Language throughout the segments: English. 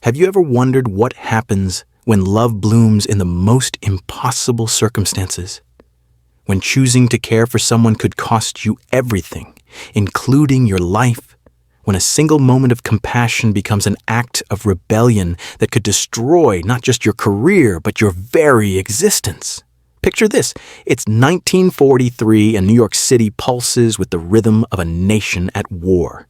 Have you ever wondered what happens when love blooms in the most impossible circumstances? When choosing to care for someone could cost you everything, including your life? When a single moment of compassion becomes an act of rebellion that could destroy not just your career, but your very existence? Picture this. It's 1943 and New York City pulses with the rhythm of a nation at war.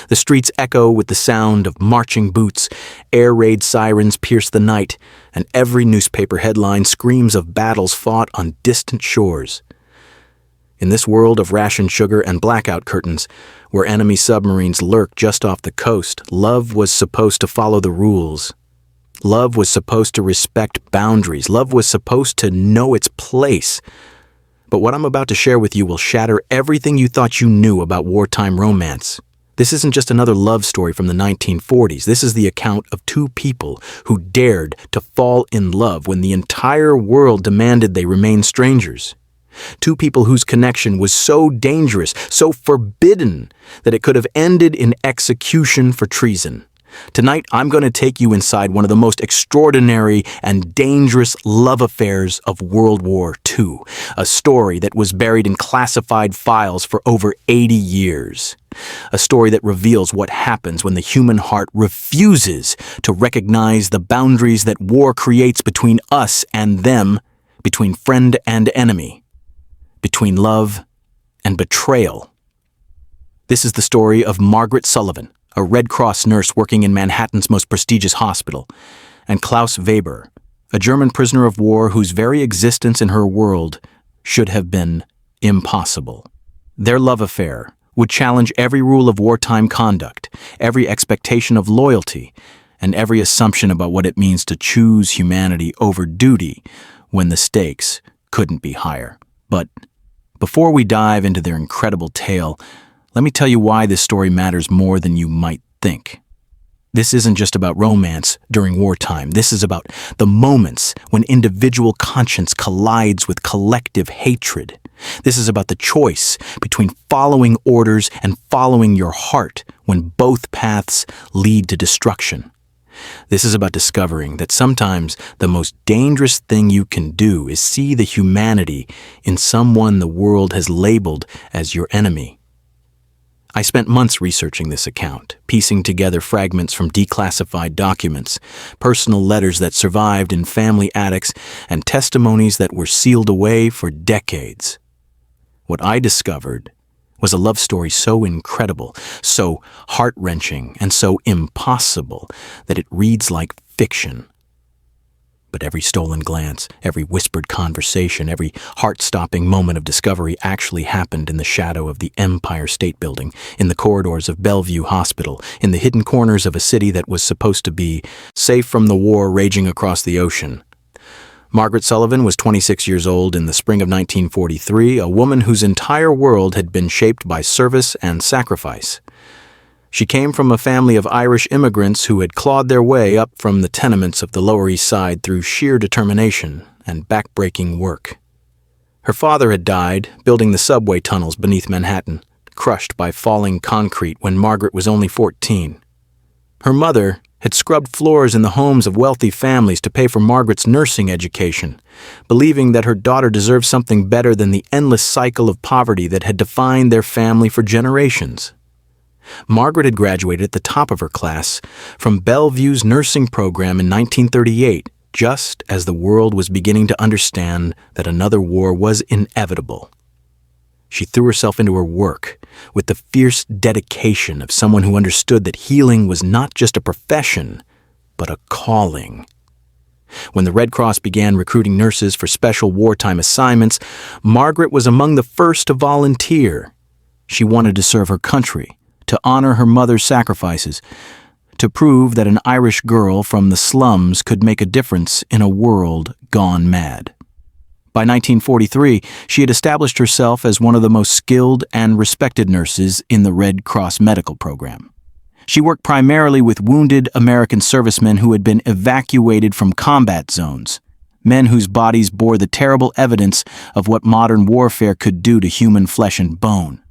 The streets echo with the sound of marching boots, air raid sirens pierce the night, and every newspaper headline screams of battles fought on distant shores. In this world of rationed sugar and blackout curtains, where enemy submarines lurk just off the coast, love was supposed to follow the rules. Love was supposed to respect boundaries. Love was supposed to know its place. But what I'm about to share with you will shatter everything you thought you knew about wartime romance. This isn't just another love story from the 1940s. This is the account of two people who dared to fall in love when the entire world demanded they remain strangers. Two people whose connection was so dangerous, so forbidden, that it could have ended in execution for treason. Tonight, I'm going to take you inside one of the most extraordinary and dangerous love affairs of World War II, a story that was buried in classified files for over 80 years. A story that reveals what happens when the human heart refuses to recognize the boundaries that war creates between us and them, between friend and enemy, between love and betrayal. This is the story of Margaret Sullivan, a Red Cross nurse working in Manhattan's most prestigious hospital, and Klouse Vber, a German prisoner of war whose very existence in her world should have been impossible. Their love affair would challenge every rule of wartime conduct, every expectation of loyalty, and every assumption about what it means to choose humanity over duty when the stakes couldn't be higher. But before we dive into their incredible tale, let me tell you why this story matters more than you might think. This isn't just about romance during wartime. This is about the moments when individual conscience collides with collective hatred. This is about the choice between following orders and following your heart when both paths lead to destruction. This is about discovering that sometimes the most dangerous thing you can do is see the humanity in someone the world has labeled as your enemy. I spent months researching this account, piecing together fragments from declassified documents, personal letters that survived in family attics, and testimonies that were sealed away for decades. What I discovered was a love story so incredible, so heart-wrenching, and so impossible that it reads like fiction. But every stolen glance, every whispered conversation, every heart-stopping moment of discovery actually happened in the shadow of the Empire State Building, in the corridors of Bellevue Hospital, in the hidden corners of a city that was supposed to be safe from the war raging across the ocean. Margaret Sullivan was 26 years old in the spring of 1943, a woman whose entire world had been shaped by service and sacrifice. She came from a family of Irish immigrants who had clawed their way up from the tenements of the Lower East Side through sheer determination and backbreaking work. Her father had died building the subway tunnels beneath Manhattan, crushed by falling concrete when Margaret was only 14. Her mother had scrubbed floors in the homes of wealthy families to pay for Margaret's nursing education, believing that her daughter deserved something better than the endless cycle of poverty that had defined their family for generations. Margaret had graduated at the top of her class from Bellevue's nursing program in 1938, just as the world was beginning to understand that another war was inevitable. She threw herself into her work with the fierce dedication of someone who understood that healing was not just a profession, but a calling. When the Red Cross began recruiting nurses for special wartime assignments, Margaret was among the first to volunteer. She wanted to serve her country, to honor her mother's sacrifices, to prove that an Irish girl from the slums could make a difference in a world gone mad. By 1943, she had established herself as one of the most skilled and respected nurses in the Red Cross medical program. She worked primarily with wounded American servicemen who had been evacuated from combat zones, men whose bodies bore the terrible evidence of what modern warfare could do to human flesh and bone.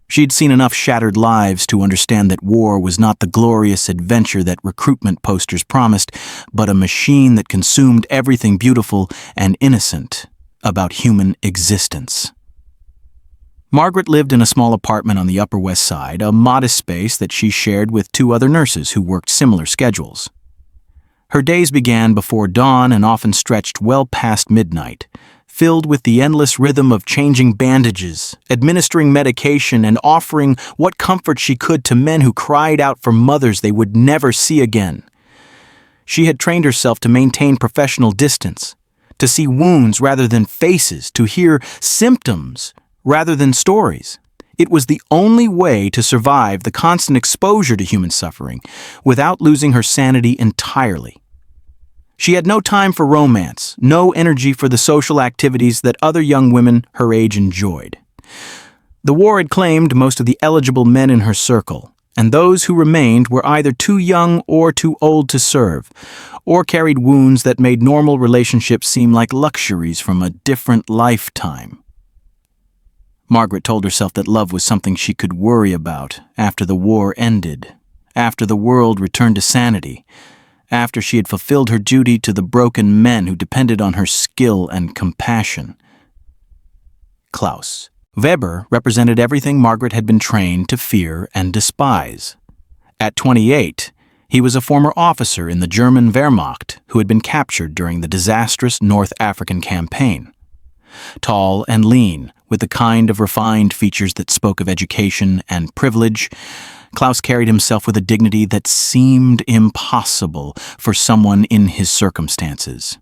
She'd seen enough shattered lives to understand that war was not the glorious adventure that recruitment posters promised, but a machine that consumed everything beautiful and innocent about human existence. Margaret lived in a small apartment on the Upper West Side, a modest space that she shared with 2 other nurses who worked similar schedules. Her days began before dawn and often stretched well past midnight, filled with the endless rhythm of changing bandages, administering medication, and offering what comfort she could to men who cried out for mothers they would never see again. She had trained herself to maintain professional distance, to see wounds rather than faces, to hear symptoms rather than stories. It was the only way to survive the constant exposure to human suffering without losing her sanity entirely. She had no time for romance, no energy for the social activities that other young women her age enjoyed. The war had claimed most of the eligible men in her circle, and those who remained were either too young or too old to serve, or carried wounds that made normal relationships seem like luxuries from a different lifetime. Margaret told herself that love was something she could worry about after the war ended, after the world returned to sanity, after she had fulfilled her duty to the broken men who depended on her skill and compassion. Klouse Vber represented everything Margaret had been trained to fear and despise. At 28, he was a former officer in the German Wehrmacht who had been captured during the disastrous North African campaign. Tall and lean, with the kind of refined features that spoke of education and privilege, Klouse carried himself with a dignity that seemed impossible for someone in his circumstances.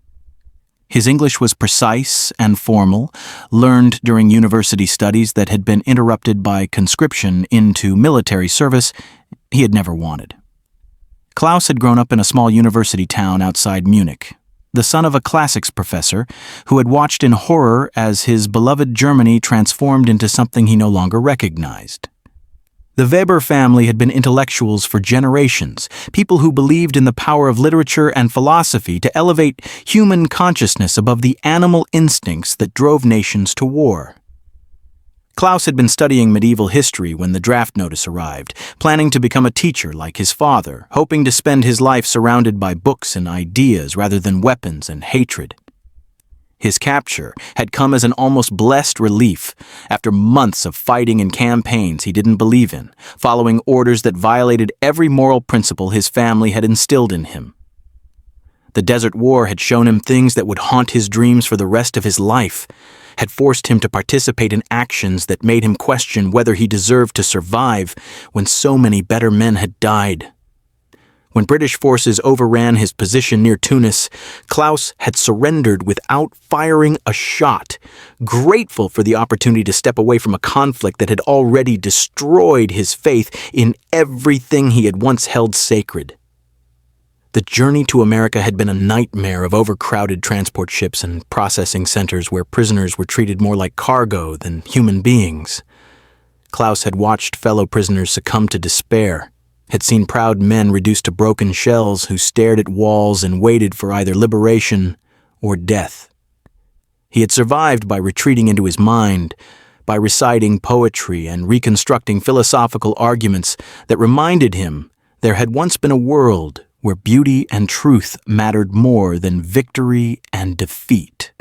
His English was precise and formal, learned during university studies that had been interrupted by conscription into military service he had never wanted. Klouse had grown up in a small university town outside Munich, the son of a classics professor who had watched in horror as his beloved Germany transformed into something he no longer recognized. The Weber family had been intellectuals for generations, people who believed in the power of literature and philosophy to elevate human consciousness above the animal instincts that drove nations to war. Klouse had been studying medieval history when the draft notice arrived, planning to become a teacher like his father, hoping to spend his life surrounded by books and ideas rather than weapons and hatred. His capture had come as an almost blessed relief after months of fighting in campaigns he didn't believe in, following orders that violated every moral principle his family had instilled in him. The Desert War had shown him things that would haunt his dreams for the rest of his life, had forced him to participate in actions that made him question whether he deserved to survive when so many better men had died. When British forces overran his position near Tunis, Klouse had surrendered without firing a shot, grateful for the opportunity to step away from a conflict that had already destroyed his faith in everything he had once held sacred. The journey to America had been a nightmare of overcrowded transport ships and processing centers where prisoners were treated more like cargo than human beings. Klouse had watched fellow prisoners succumb to despair, had seen proud men reduced to broken shells who stared at walls and waited for either liberation or death. He had survived by retreating into his mind, by reciting poetry and reconstructing philosophical arguments that reminded him there had once been a world where beauty and truth mattered more than victory and defeat.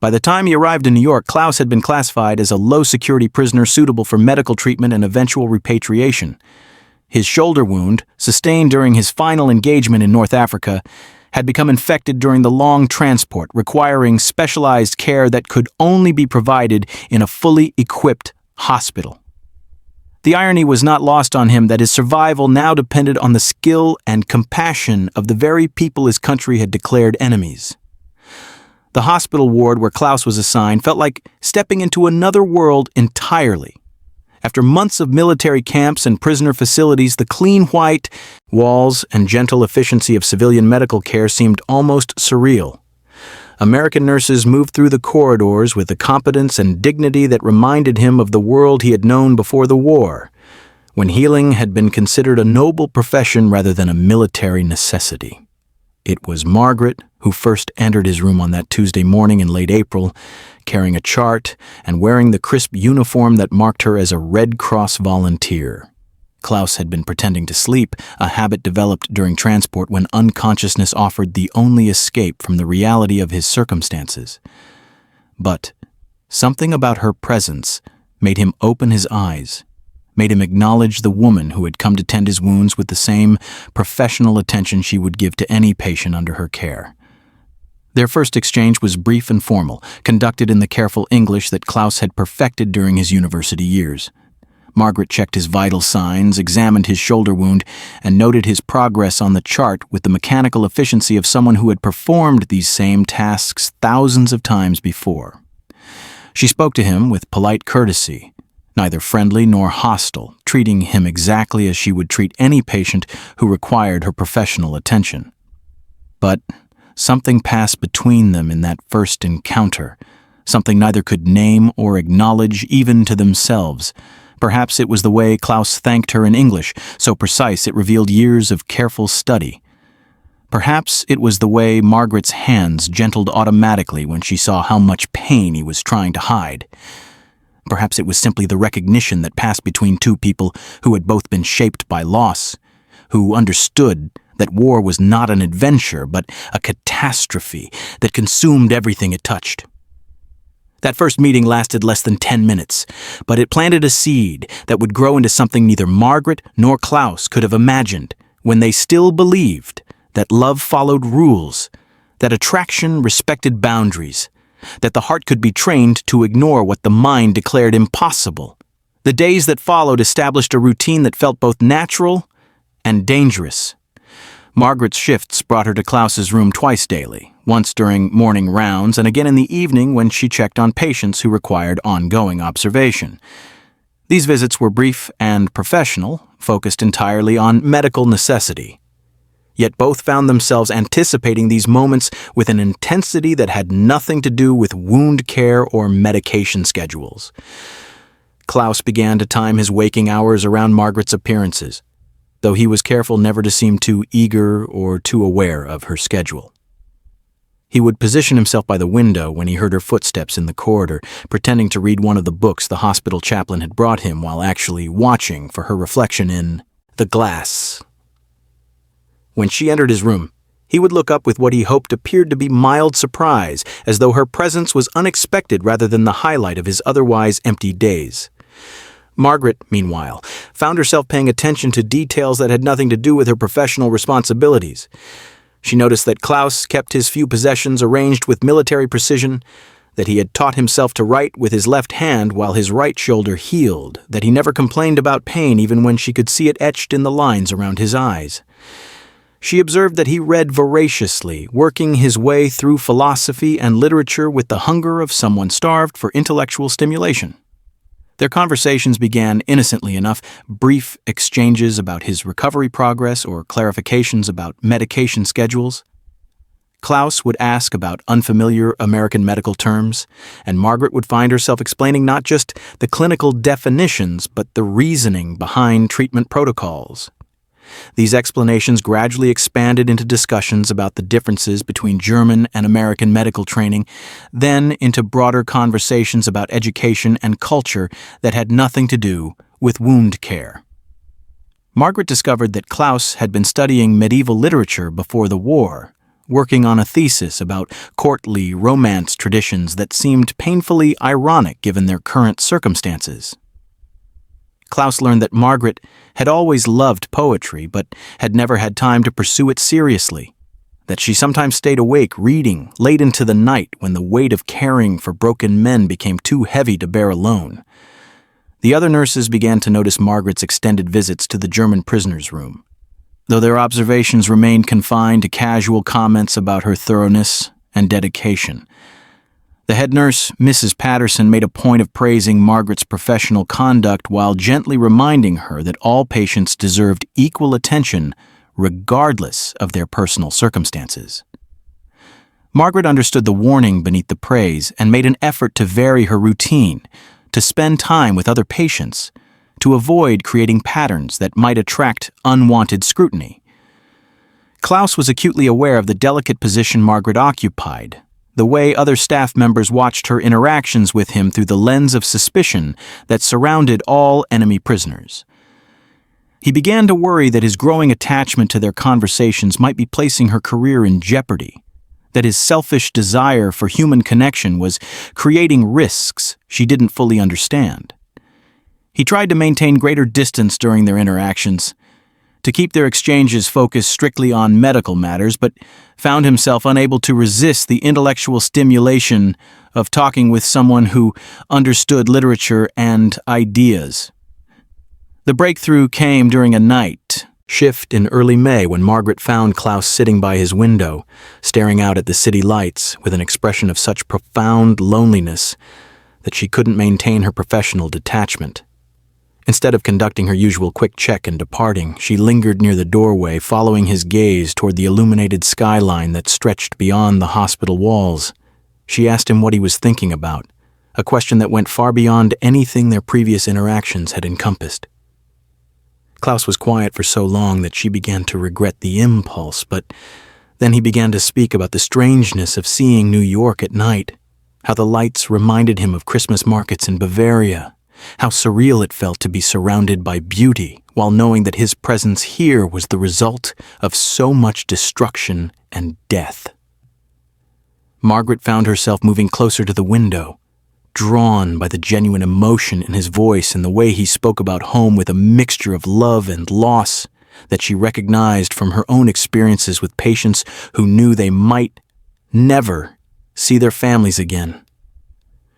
By the time he arrived in New York, Klouse had been classified as a low-security prisoner suitable for medical treatment and eventual repatriation. His shoulder wound, sustained during his final engagement in North Africa, had become infected during the long transport, requiring specialized care that could only be provided in a fully equipped hospital. The irony was not lost on him that his survival now depended on the skill and compassion of the very people his country had declared enemies. The hospital ward where Klouse was assigned felt like stepping into another world entirely. After months of military camps and prisoner facilities, the clean white walls and gentle efficiency of civilian medical care seemed almost surreal. American nurses moved through the corridors with a competence and dignity that reminded him of the world he had known before the war, when healing had been considered a noble profession rather than a military necessity. It was Margaret who first entered his room on that Tuesday morning in late April, carrying a chart and wearing the crisp uniform that marked her as a Red Cross volunteer. Klouse had been pretending to sleep, a habit developed during transport when unconsciousness offered the only escape from the reality of his circumstances. But something about her presence made him open his eyes, made him acknowledge the woman who had come to tend his wounds with the same professional attention she would give to any patient under her care. Their first exchange was brief and formal, conducted in the careful English that Klouse had perfected during his university years. Margaret checked his vital signs, examined his shoulder wound, and noted his progress on the chart with the mechanical efficiency of someone who had performed these same tasks thousands of times before. She spoke to him with polite courtesy, neither friendly nor hostile, treating him exactly as she would treat any patient who required her professional attention. But something passed between them in that first encounter, something neither could name or acknowledge even to themselves. Perhaps it was the way Klouse thanked her in English, so precise it revealed years of careful study. Perhaps it was the way Margaret's hands gentled automatically when she saw how much pain he was trying to hide. Perhaps it was simply the recognition that passed between two people who had both been shaped by loss, who understood that war was not an adventure but a catastrophe that consumed everything it touched. That first meeting lasted less than 10 minutes, but it planted a seed that would grow into something neither Margaret nor Klouse could have imagined when they still believed that love followed rules, that attraction respected boundaries, that the heart could be trained to ignore what the mind declared impossible. The days that followed established a routine that felt both natural and dangerous. Margaret's shifts brought her to Klouse's room twice daily, once during morning rounds and again in the evening when she checked on patients who required ongoing observation. These visits were brief and professional, focused entirely on medical necessity. Yet both found themselves anticipating these moments with an intensity that had nothing to do with wound care or medication schedules. Klouse began to time his waking hours around Margaret's appearances, though he was careful never to seem too eager or too aware of her schedule. He would position himself by the window when he heard her footsteps in the corridor, pretending to read one of the books the hospital chaplain had brought him while actually watching for her reflection in the glass. When she entered his room, he would look up with what he hoped appeared to be mild surprise, as though her presence was unexpected rather than the highlight of his otherwise empty days. Margaret, meanwhile, found herself paying attention to details that had nothing to do with her professional responsibilities. She noticed that Klouse kept his few possessions arranged with military precision, that he had taught himself to write with his left hand while his right shoulder healed, that he never complained about pain even when she could see it etched in the lines around his eyes. She observed that he read voraciously, working his way through philosophy and literature with the hunger of someone starved for intellectual stimulation. Their conversations began innocently enough, brief exchanges about his recovery progress or clarifications about medication schedules. Klouse would ask about unfamiliar American medical terms, and Margaret would find herself explaining not just the clinical definitions but the reasoning behind treatment protocols. These explanations gradually expanded into discussions about the differences between German and American medical training, then into broader conversations about education and culture that had nothing to do with wound care. Margaret discovered that Klouse had been studying medieval literature before the war, working on a thesis about courtly romance traditions that seemed painfully ironic given their current circumstances. Klouse learned that Margaret had always loved poetry, but had never had time to pursue it seriously, that she sometimes stayed awake reading late into the night when the weight of caring for broken men became too heavy to bear alone. The other nurses began to notice Margaret's extended visits to the German prisoner's room, though their observations remained confined to casual comments about her thoroughness and dedication. The head nurse, Mrs. Patterson, made a point of praising Margaret's professional conduct while gently reminding her that all patients deserved equal attention regardless of their personal circumstances. Margaret understood the warning beneath the praise and made an effort to vary her routine, to spend time with other patients, to avoid creating patterns that might attract unwanted scrutiny. Klouse was acutely aware of the delicate position Margaret occupied, the way other staff members watched her interactions with him through the lens of suspicion that surrounded all enemy prisoners. He began to worry that his growing attachment to their conversations might be placing her career in jeopardy, that his selfish desire for human connection was creating risks she didn't fully understand. He tried to maintain greater distance during their interactions, to keep their exchanges focused strictly on medical matters, but found himself unable to resist the intellectual stimulation of talking with someone who understood literature and ideas. The breakthrough came during a night shift in early May when Margaret found Klouse sitting by his window, staring out at the city lights with an expression of such profound loneliness that she couldn't maintain her professional detachment. Instead of conducting her usual quick check and departing, she lingered near the doorway, following his gaze toward the illuminated skyline that stretched beyond the hospital walls. She asked him what he was thinking about, a question that went far beyond anything their previous interactions had encompassed. Klouse was quiet for so long that she began to regret the impulse, but then he began to speak about the strangeness of seeing New York at night, how the lights reminded him of Christmas markets in Bavaria, how surreal it felt to be surrounded by beauty while knowing that his presence here was the result of so much destruction and death. Margaret found herself moving closer to the window, drawn by the genuine emotion in his voice and the way he spoke about home with a mixture of love and loss that she recognized from her own experiences with patients who knew they might never see their families again.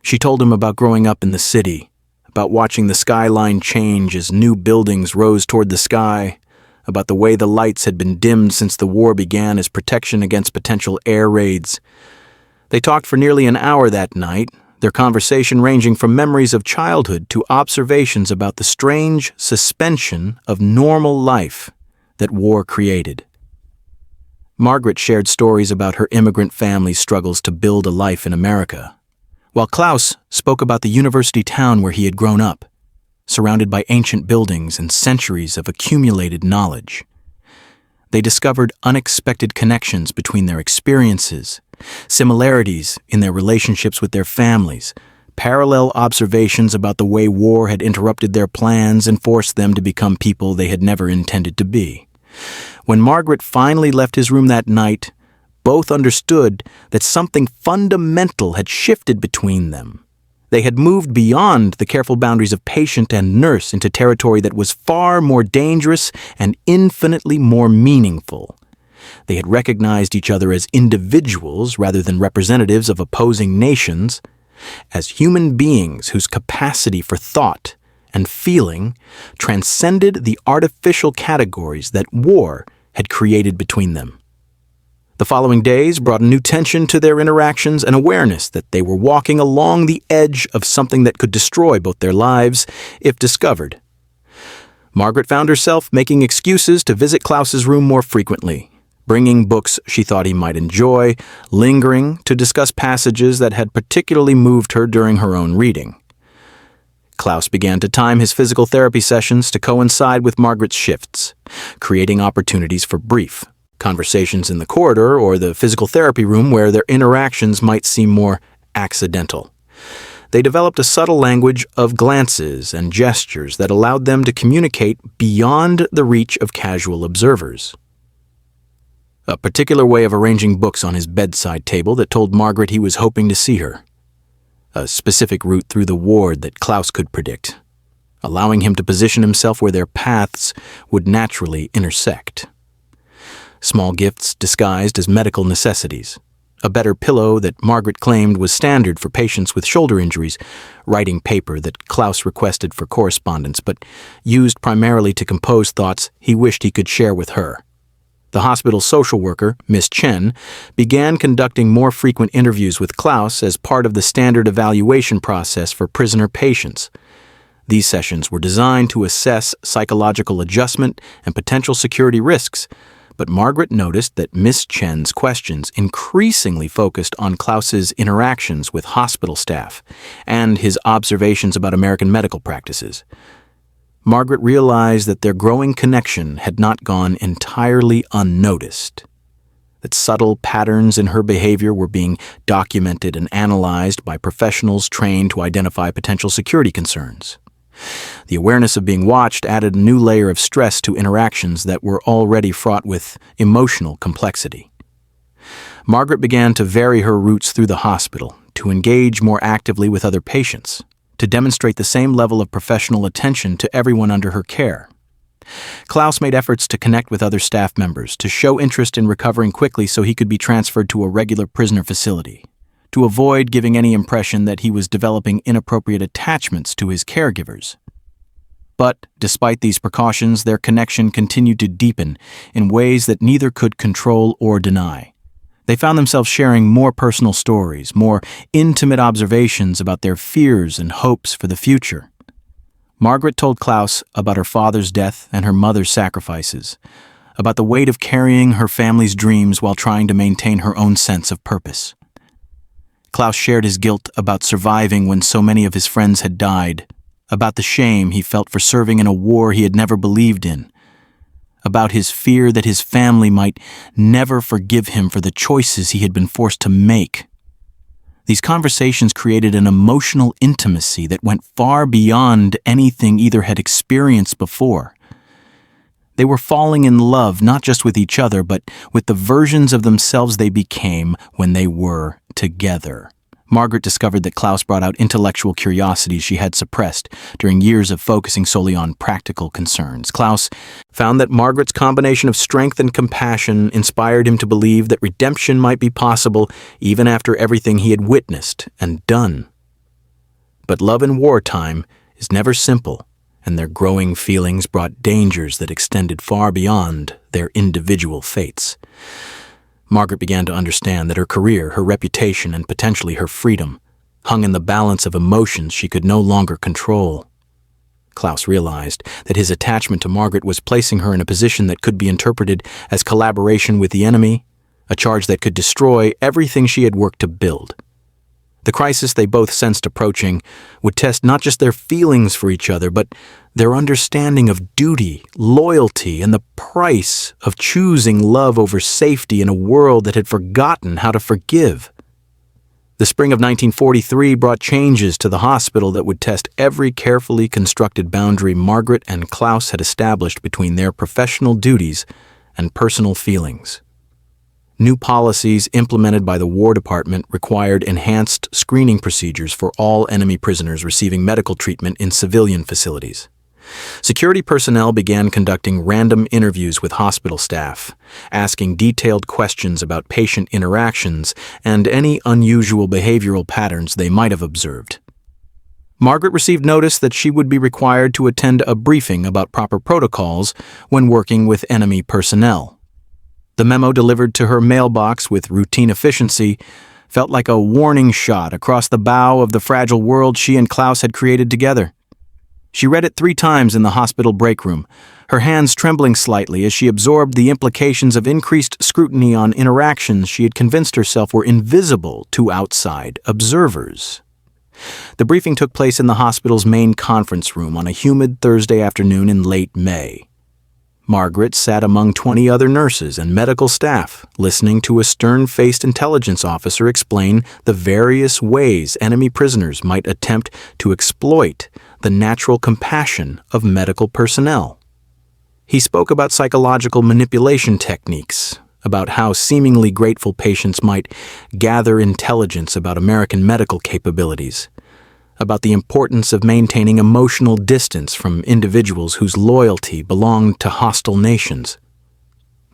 She told him about growing up in the city, about watching the skyline change as new buildings rose toward the sky, about the way the lights had been dimmed since the war began as protection against potential air raids. They talked for nearly an hour that night, their conversation ranging from memories of childhood to observations about the strange suspension of normal life that war created. Margaret shared stories about her immigrant family's struggles to build a life in America, while Klouse spoke about the university town where he had grown up, surrounded by ancient buildings and centuries of accumulated knowledge. They discovered unexpected connections between their experiences, similarities in their relationships with their families, parallel observations about the way war had interrupted their plans and forced them to become people they had never intended to be. When Margaret finally left his room that night, both understood that something fundamental had shifted between them. They had moved beyond the careful boundaries of patient and nurse into territory that was far more dangerous and infinitely more meaningful. They had recognized each other as individuals rather than representatives of opposing nations, as human beings whose capacity for thought and feeling transcended the artificial categories that war had created between them. The following days brought a new tension to their interactions and awareness that they were walking along the edge of something that could destroy both their lives if discovered. Margaret found herself making excuses to visit Klouse's room more frequently, bringing books she thought he might enjoy, lingering to discuss passages that had particularly moved her during her own reading. Klouse began to time his physical therapy sessions to coincide with Margaret's shifts, creating opportunities for brief conversations in the corridor or the physical therapy room where their interactions might seem more accidental. They developed a subtle language of glances and gestures that allowed them to communicate beyond the reach of casual observers. A particular way of arranging books on his bedside table that told Margaret he was hoping to see her. A specific route through the ward that Klouse could predict, allowing him to position himself where their paths would naturally intersect. Small gifts disguised as medical necessities. A better pillow that Margaret claimed was standard for patients with shoulder injuries, writing paper that Klouse requested for correspondence but used primarily to compose thoughts he wished he could share with her. The hospital social worker, Miss Chen, began conducting more frequent interviews with Klouse as part of the standard evaluation process for prisoner patients. These sessions were designed to assess psychological adjustment and potential security risks, but Margaret noticed that Miss Chen's questions increasingly focused on Klouse's interactions with hospital staff and his observations about American medical practices. Margaret realized that their growing connection had not gone entirely unnoticed, that subtle patterns in her behavior were being documented and analyzed by professionals trained to identify potential security concerns. The awareness of being watched added a new layer of stress to interactions that were already fraught with emotional complexity. Margaret began to vary her routes through the hospital, to engage more actively with other patients, to demonstrate the same level of professional attention to everyone under her care. Klouse made efforts to connect with other staff members, to show interest in recovering quickly so he could be transferred to a regular prisoner facility, to avoid giving any impression that he was developing inappropriate attachments to his caregivers. But, despite these precautions, their connection continued to deepen in ways that neither could control or deny. They found themselves sharing more personal stories, more intimate observations about their fears and hopes for the future. Margaret told Klouse about her father's death and her mother's sacrifices, about the weight of carrying her family's dreams while trying to maintain her own sense of purpose. Klouse shared his guilt about surviving when so many of his friends had died, about the shame he felt for serving in a war he had never believed in, about his fear that his family might never forgive him for the choices he had been forced to make. These conversations created an emotional intimacy that went far beyond anything either had experienced before. They were falling in love not just with each other, but with the versions of themselves they became when they were together. Margaret discovered that Klouse brought out intellectual curiosities she had suppressed during years of focusing solely on practical concerns. Klouse found that Margaret's combination of strength and compassion inspired him to believe that redemption might be possible even after everything he had witnessed and done. But love in wartime is never simple, and their growing feelings brought dangers that extended far beyond their individual fates. Margaret began to understand that her career, her reputation, and potentially her freedom hung in the balance of emotions she could no longer control. Klouse realized that his attachment to Margaret was placing her in a position that could be interpreted as collaboration with the enemy, a charge that could destroy everything she had worked to build. The crisis they both sensed approaching would test not just their feelings for each other, but their understanding of duty, loyalty, and the price of choosing love over safety in a world that had forgotten how to forgive. The spring of 1943 brought changes to the hospital that would test every carefully constructed boundary Margaret and Klouse had established between their professional duties and personal feelings. New policies implemented by the War Department required enhanced screening procedures for all enemy prisoners receiving medical treatment in civilian facilities. Security personnel began conducting random interviews with hospital staff, asking detailed questions about patient interactions and any unusual behavioral patterns they might have observed. Margaret received notice that she would be required to attend a briefing about proper protocols when working with enemy personnel. The memo delivered to her mailbox with routine efficiency felt like a warning shot across the bow of the fragile world she and Klouse had created together. She read it 3 times in the hospital break room, her hands trembling slightly as she absorbed the implications of increased scrutiny on interactions she had convinced herself were invisible to outside observers. The briefing took place in the hospital's main conference room on a humid Thursday afternoon in late May. Margaret sat among 20 other nurses and medical staff, listening to a stern-faced intelligence officer explain the various ways enemy prisoners might attempt to exploit the natural compassion of medical personnel. He spoke about psychological manipulation techniques, about how seemingly grateful patients might gather intelligence about American medical capabilities, about the importance of maintaining emotional distance from individuals whose loyalty belonged to hostile nations.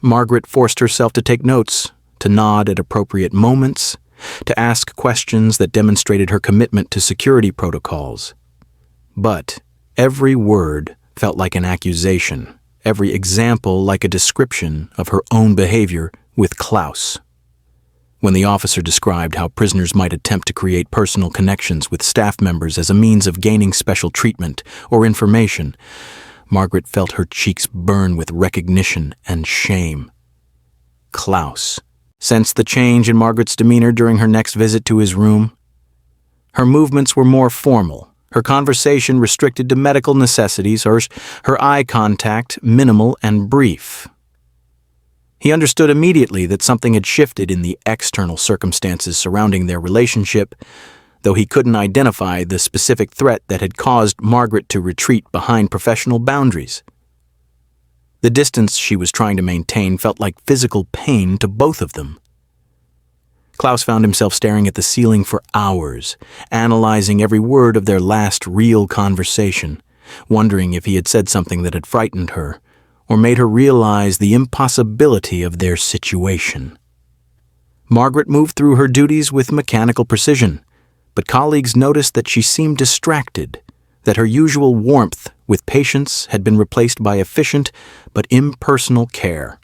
Margaret forced herself to take notes, to nod at appropriate moments, to ask questions that demonstrated her commitment to security protocols. But every word felt like an accusation, every example like a description of her own behavior with Klouse. When the officer described how prisoners might attempt to create personal connections with staff members as a means of gaining special treatment or information, Margaret felt her cheeks burn with recognition and shame. Klouse sensed the change in Margaret's demeanor during her next visit to his room. Her movements were more formal, Her conversation restricted to medical necessities, her eye contact minimal and brief. He understood immediately that something had shifted in the external circumstances surrounding their relationship, though he couldn't identify the specific threat that had caused Margaret to retreat behind professional boundaries. The distance she was trying to maintain felt like physical pain to both of them. Klouse found himself staring at the ceiling for hours, analyzing every word of their last real conversation, wondering if he had said something that had frightened her, or made her realize the impossibility of their situation. Margaret moved through her duties with mechanical precision, but colleagues noticed that she seemed distracted, that her usual warmth with patients had been replaced by efficient but impersonal care.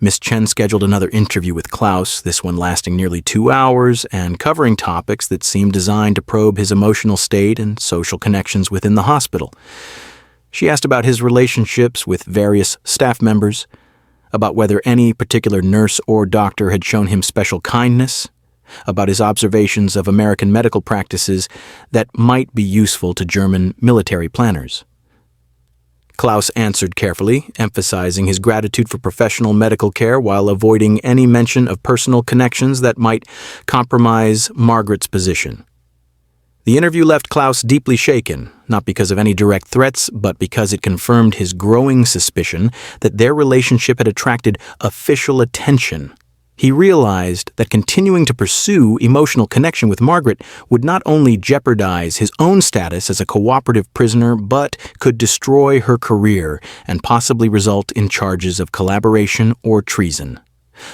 Miss Chen scheduled another interview with Klouse, this one lasting nearly 2 hours and covering topics that seemed designed to probe his emotional state and social connections within the hospital. She asked about his relationships with various staff members, about whether any particular nurse or doctor had shown him special kindness, about his observations of American medical practices that might be useful to German military planners. Klouse answered carefully, emphasizing his gratitude for professional medical care while avoiding any mention of personal connections that might compromise Margaret's position. The interview left Klouse deeply shaken, not because of any direct threats, but because it confirmed his growing suspicion that their relationship had attracted official attention. He realized that continuing to pursue emotional connection with Margaret would not only jeopardize his own status as a cooperative prisoner, but could destroy her career and possibly result in charges of collaboration or treason.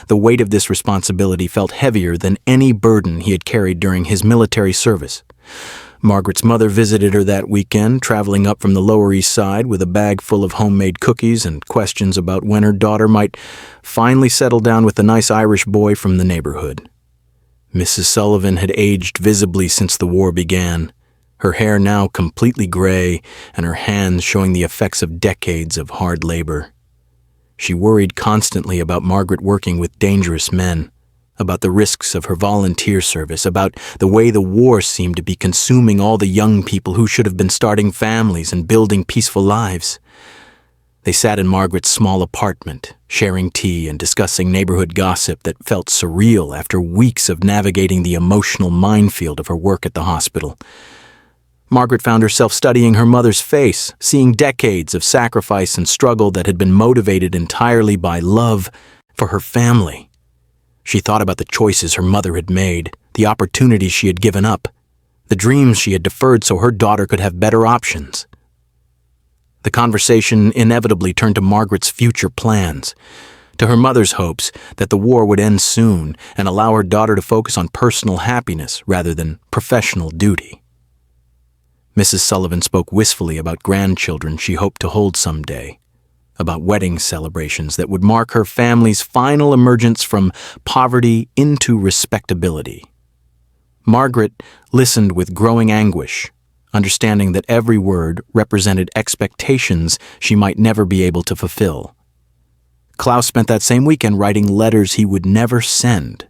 The weight of this responsibility felt heavier than any burden he had carried during his military service. Margaret's mother visited her that weekend, traveling up from the Lower East Side with a bag full of homemade cookies and questions about when her daughter might finally settle down with the nice Irish boy from the neighborhood. Mrs. Sullivan had aged visibly since the war began, her hair now completely gray and her hands showing the effects of decades of hard labor. She worried constantly about Margaret working with dangerous men, about the risks of her volunteer service, about the way the war seemed to be consuming all the young people who should have been starting families and building peaceful lives. They sat in Margaret's small apartment, sharing tea and discussing neighborhood gossip that felt surreal after weeks of navigating the emotional minefield of her work at the hospital. Margaret found herself studying her mother's face, seeing decades of sacrifice and struggle that had been motivated entirely by love for her family. She thought about the choices her mother had made, the opportunities she had given up, the dreams she had deferred so her daughter could have better options. The conversation inevitably turned to Margaret's future plans, to her mother's hopes that the war would end soon and allow her daughter to focus on personal happiness rather than professional duty. Mrs. Sullivan spoke wistfully about grandchildren she hoped to hold someday, about wedding celebrations that would mark her family's final emergence from poverty into respectability. Margaret listened with growing anguish, understanding that every word represented expectations she might never be able to fulfill. Klouse spent that same weekend writing letters he would never send,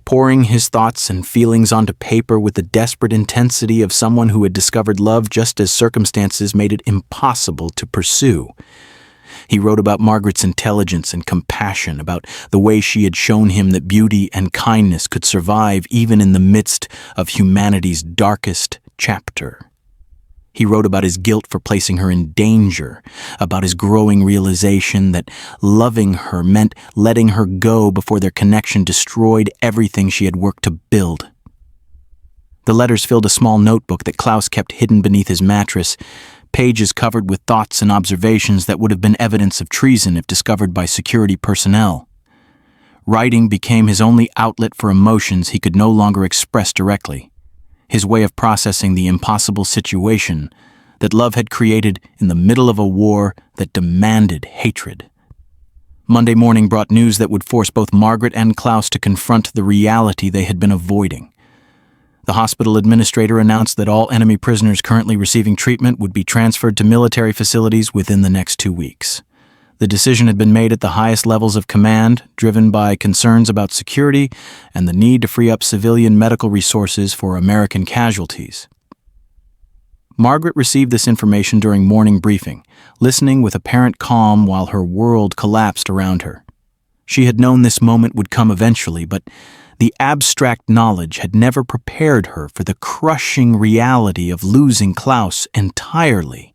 pouring his thoughts and feelings onto paper with the desperate intensity of someone who had discovered love just as circumstances made it impossible to pursue. He wrote about Margaret's intelligence and compassion, about the way she had shown him that beauty and kindness could survive even in the midst of humanity's darkest chapter. He wrote about his guilt for placing her in danger, about his growing realization that loving her meant letting her go before their connection destroyed everything she had worked to build. The letters filled a small notebook that Klouse kept hidden beneath his mattress, pages covered with thoughts and observations that would have been evidence of treason if discovered by security personnel. Writing became his only outlet for emotions he could no longer express directly, his way of processing the impossible situation that love had created in the middle of a war that demanded hatred. Monday morning brought news that would force both Margaret and Klouse to confront the reality they had been avoiding. The hospital administrator announced that all enemy prisoners currently receiving treatment would be transferred to military facilities within the next 2 weeks. The decision had been made at the highest levels of command, driven by concerns about security and the need to free up civilian medical resources for American casualties. Margaret received this information during morning briefing, listening with apparent calm while her world collapsed around her. She had known this moment would come eventually, but the abstract knowledge had never prepared her for the crushing reality of losing Klouse entirely.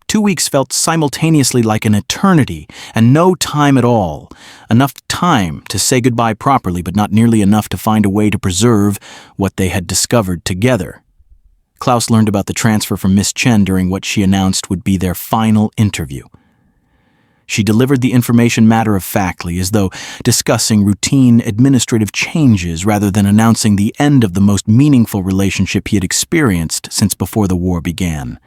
2 weeks felt simultaneously like an eternity, and no time at all. Enough time to say goodbye properly, but not nearly enough to find a way to preserve what they had discovered together. Klouse learned about the transfer from Miss Chen during what she announced would be their final interview. She delivered the information matter-of-factly, as though discussing routine administrative changes rather than announcing the end of the most meaningful relationship he had experienced since before the war began.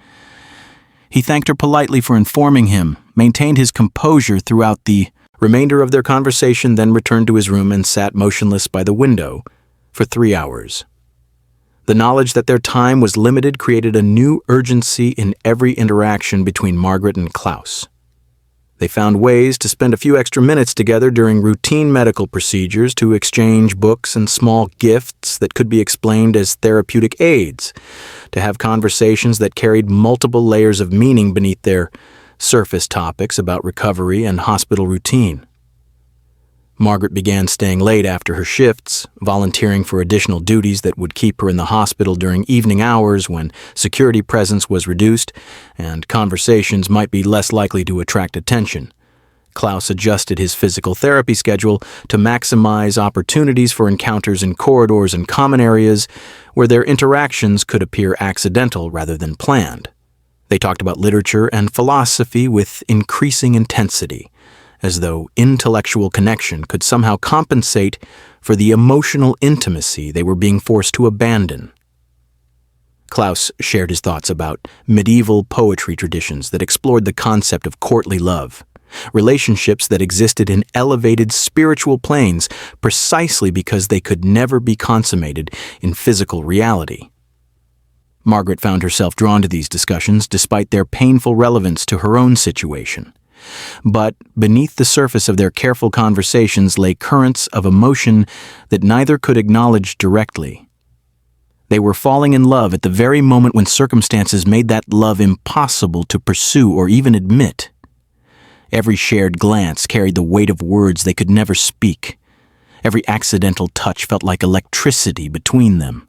He thanked her politely for informing him, maintained his composure throughout the remainder of their conversation, then returned to his room and sat motionless by the window for 3 hours. The knowledge that their time was limited created a new urgency in every interaction between Margaret and Klouse. They found ways to spend a few extra minutes together during routine medical procedures, to exchange books and small gifts that could be explained as therapeutic aids, to have conversations that carried multiple layers of meaning beneath their surface topics about recovery and hospital routine. Margaret began staying late after her shifts, volunteering for additional duties that would keep her in the hospital during evening hours when security presence was reduced and conversations might be less likely to attract attention. Klouse adjusted his physical therapy schedule to maximize opportunities for encounters in corridors and common areas where their interactions could appear accidental rather than planned. They talked about literature and philosophy with increasing intensity, as though intellectual connection could somehow compensate for the emotional intimacy they were being forced to abandon. Klouse shared his thoughts about medieval poetry traditions that explored the concept of courtly love, relationships that existed in elevated spiritual planes precisely because they could never be consummated in physical reality. Margaret found herself drawn to these discussions despite their painful relevance to her own situation. But beneath the surface of their careful conversations lay currents of emotion that neither could acknowledge directly. They were falling in love at the very moment when circumstances made that love impossible to pursue or even admit. Every shared glance carried the weight of words they could never speak. Every accidental touch felt like electricity between them.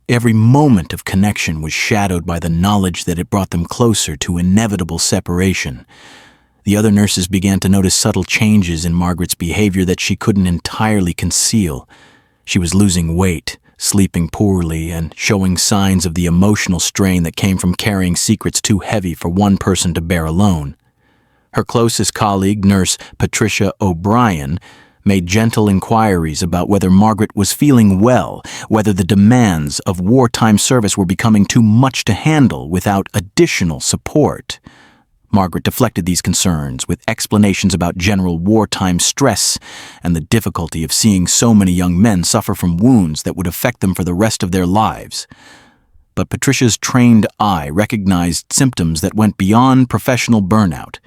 Every moment of connection was shadowed by the knowledge that it brought them closer to inevitable separation. The other nurses began to notice subtle changes in Margaret's behavior that she couldn't entirely conceal. She was losing weight, sleeping poorly, and showing signs of the emotional strain that came from carrying secrets too heavy for one person to bear alone. Her closest colleague, Nurse Patricia O'Brien, made gentle inquiries about whether Margaret was feeling well, whether the demands of wartime service were becoming too much to handle without additional support. Margaret deflected these concerns with explanations about general wartime stress and the difficulty of seeing so many young men suffer from wounds that would affect them for the rest of their lives. But Patricia's trained eye recognized symptoms that went beyond professional burnout,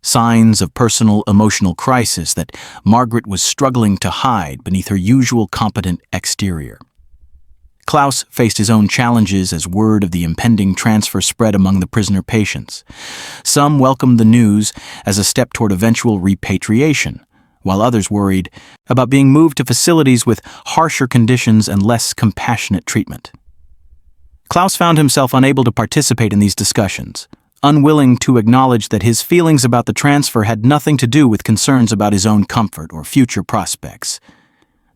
signs of personal emotional crisis that Margaret was struggling to hide beneath her usual competent exterior. Klouse faced his own challenges as word of the impending transfer spread among the prisoner patients. Some welcomed the news as a step toward eventual repatriation, while others worried about being moved to facilities with harsher conditions and less compassionate treatment. Klouse found himself unable to participate in these discussions, unwilling to acknowledge that his feelings about the transfer had nothing to do with concerns about his own comfort or future prospects.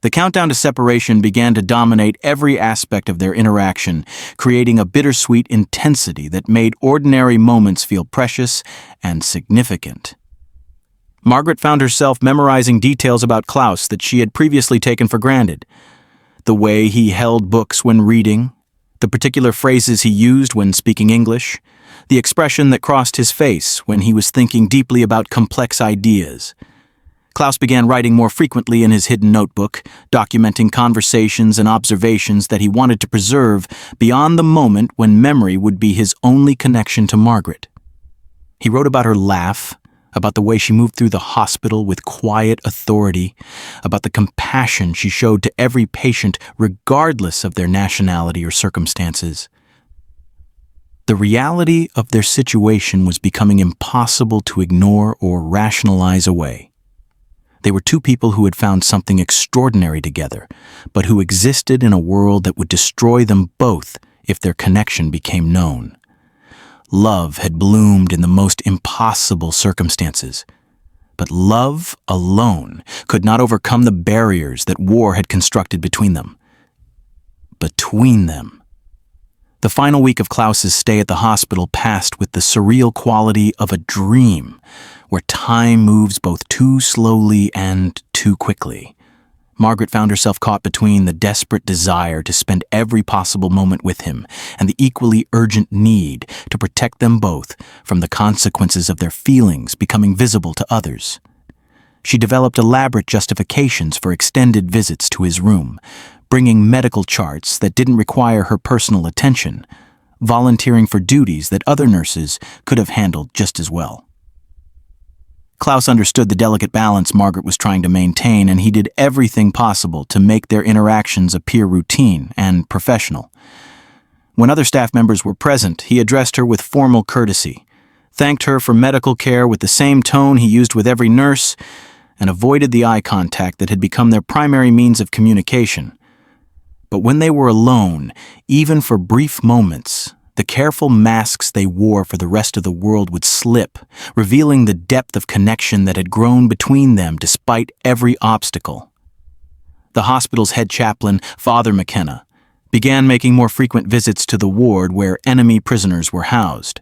The countdown to separation began to dominate every aspect of their interaction, creating a bittersweet intensity that made ordinary moments feel precious and significant. Margaret found herself memorizing details about Klouse that she had previously taken for granted. The way he held books when reading, the particular phrases he used when speaking English, the expression that crossed his face when he was thinking deeply about complex ideas. Klouse began writing more frequently in his hidden notebook, documenting conversations and observations that he wanted to preserve beyond the moment when memory would be his only connection to Margaret. He wrote about her laugh, about the way she moved through the hospital with quiet authority, about the compassion she showed to every patient regardless of their nationality or circumstances. The reality of their situation was becoming impossible to ignore or rationalize away. They were two people who had found something extraordinary together, but who existed in a world that would destroy them both if their connection became known. Love had bloomed in the most impossible circumstances, but love alone could not overcome the barriers that war had constructed between them. Between them. The final week of Klouse's stay at the hospital passed with the surreal quality of a dream, where time moves both too slowly and too quickly. Margaret found herself caught between the desperate desire to spend every possible moment with him and the equally urgent need to protect them both from the consequences of their feelings becoming visible to others. She developed elaborate justifications for extended visits to his room, bringing medical charts that didn't require her personal attention, volunteering for duties that other nurses could have handled just as well. Klouse understood the delicate balance Margaret was trying to maintain, and he did everything possible to make their interactions appear routine and professional. When other staff members were present, he addressed her with formal courtesy, thanked her for medical care with the same tone he used with every nurse, and avoided the eye contact that had become their primary means of communication. But when they were alone, even for brief moments, the careful masks they wore for the rest of the world would slip, revealing the depth of connection that had grown between them despite every obstacle. The hospital's head chaplain, Father McKenna, began making more frequent visits to the ward where enemy prisoners were housed.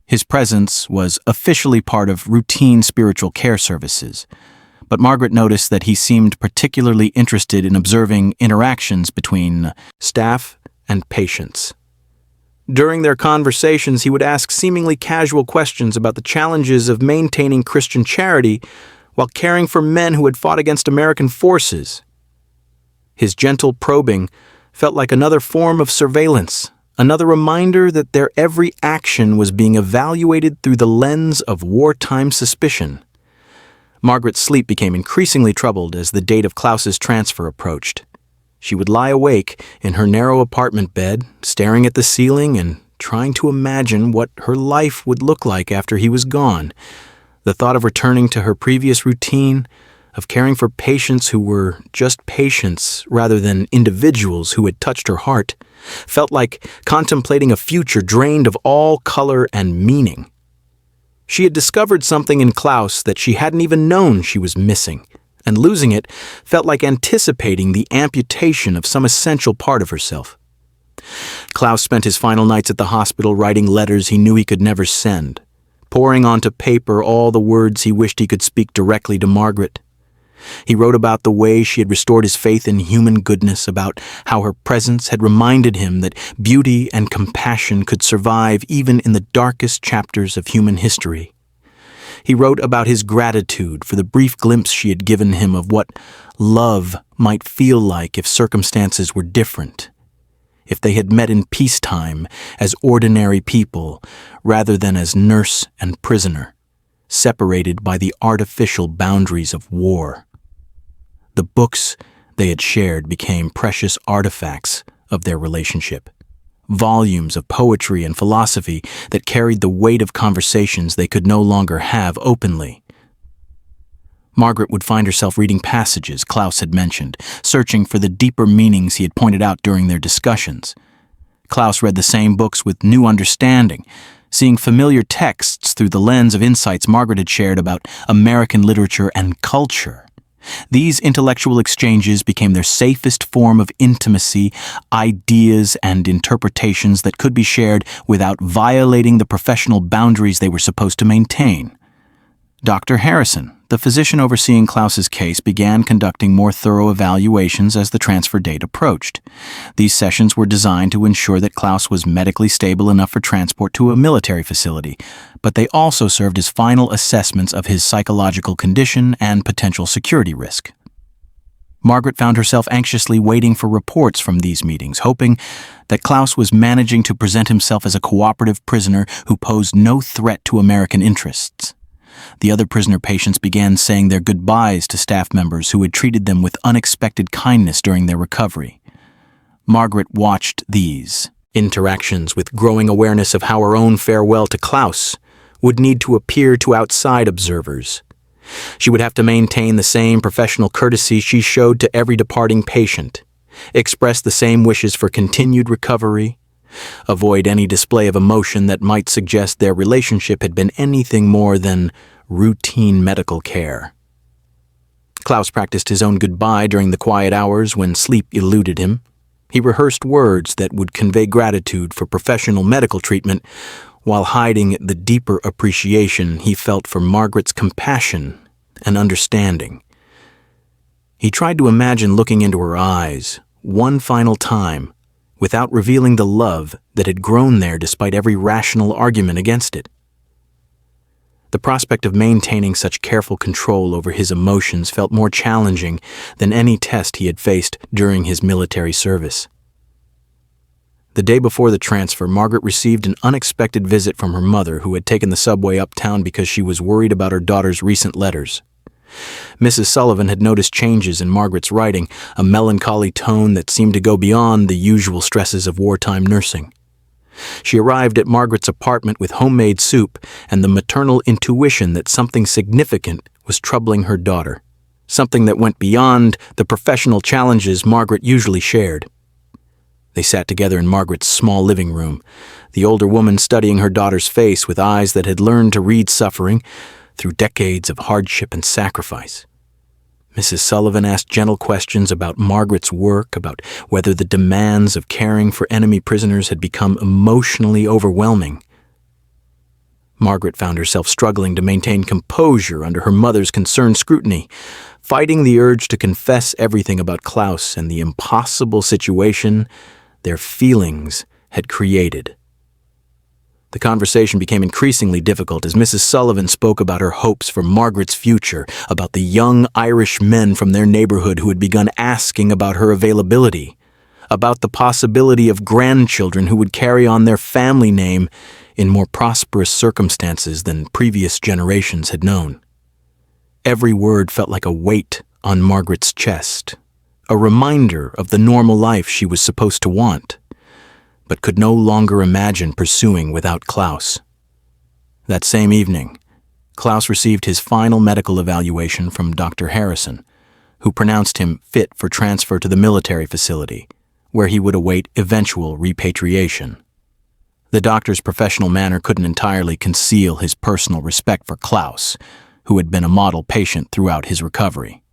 His presence was officially part of routine spiritual care services, but Margaret noticed that he seemed particularly interested in observing interactions between staff and patients. During their conversations, he would ask seemingly casual questions about the challenges of maintaining Christian charity while caring for men who had fought against American forces. His gentle probing felt like another form of surveillance, another reminder that their every action was being evaluated through the lens of wartime suspicion. Margaret's sleep became increasingly troubled as the date of Klouse's transfer approached. She would lie awake in her narrow apartment bed, staring at the ceiling and trying to imagine what her life would look like after he was gone. The thought of returning to her previous routine, of caring for patients who were just patients rather than individuals who had touched her heart, felt like contemplating a future drained of all color and meaning. She had discovered something in Klouse that she hadn't even known she was missing, and losing it felt like anticipating the amputation of some essential part of herself. Klouse spent his final nights at the hospital writing letters he knew he could never send, pouring onto paper all the words he wished he could speak directly to Margaret. He wrote about the way she had restored his faith in human goodness, about how her presence had reminded him that beauty and compassion could survive even in the darkest chapters of human history. He wrote about his gratitude for the brief glimpse she had given him of what love might feel like if circumstances were different, if they had met in peacetime as ordinary people rather than as nurse and prisoner, separated by the artificial boundaries of war. The books they had shared became precious artifacts of their relationship, volumes of poetry and philosophy that carried the weight of conversations they could no longer have openly. Margaret would find herself reading passages Klouse had mentioned, searching for the deeper meanings he had pointed out during their discussions. Klouse read the same books with new understanding, seeing familiar texts through the lens of insights Margaret had shared about American literature and culture. These intellectual exchanges became their safest form of intimacy, ideas and interpretations that could be shared without violating the professional boundaries they were supposed to maintain. Dr. Harrison, the physician overseeing Klouse's case, began conducting more thorough evaluations as the transfer date approached. These sessions were designed to ensure that Klouse was medically stable enough for transport to a military facility, but they also served as final assessments of his psychological condition and potential security risk. Margaret found herself anxiously waiting for reports from these meetings, hoping that Klouse was managing to present himself as a cooperative prisoner who posed no threat to American interests. The other prisoner patients began saying their goodbyes to staff members who had treated them with unexpected kindness during their recovery. Margaret watched these, Interactions with growing awareness of how her own farewell to Klouse would need to appear to outside observers. She would have to maintain the same professional courtesy she showed to every departing patient, express the same wishes for continued recovery, avoid any display of emotion that might suggest their relationship had been anything more than routine medical care. Klouse practiced his own goodbye during the quiet hours when sleep eluded him. He rehearsed words that would convey gratitude for professional medical treatment while hiding the deeper appreciation he felt for Margaret's compassion and understanding. He tried to imagine looking into her eyes one final time without revealing the love that had grown there despite every rational argument against it. The prospect of maintaining such careful control over his emotions felt more challenging than any test he had faced during his military service. The day before the transfer, Margaret received an unexpected visit from her mother, who had taken the subway uptown because she was worried about her daughter's recent letters. Mrs. Sullivan had noticed changes in Margaret's writing, a melancholy tone that seemed to go beyond the usual stresses of wartime nursing. She arrived at Margaret's apartment with homemade soup and the maternal intuition that something significant was troubling her daughter, something that went beyond the professional challenges Margaret usually shared. They sat together in Margaret's small living room, the older woman studying her daughter's face with eyes that had learned to read suffering through decades of hardship and sacrifice. Mrs. Sullivan asked gentle questions about Margaret's work, about whether the demands of caring for enemy prisoners had become emotionally overwhelming. Margaret found herself struggling to maintain composure under her mother's concerned scrutiny, fighting the urge to confess everything about Klouse and the impossible situation their feelings had created. The conversation became increasingly difficult as Mrs. Sullivan spoke about her hopes for Margaret's future, about the young Irish men from their neighborhood who had begun asking about her availability, about the possibility of grandchildren who would carry on their family name in more prosperous circumstances than previous generations had known. Every word felt like a weight on Margaret's chest, a reminder of the normal life she was supposed to want, but could no longer imagine pursuing without Klouse. That same evening, Klouse received his final medical evaluation from Dr. Harrison, who pronounced him fit for transfer to the military facility, where he would await eventual repatriation. The doctor's professional manner couldn't entirely conceal his personal respect for Klouse, who had been a model patient throughout his recovery.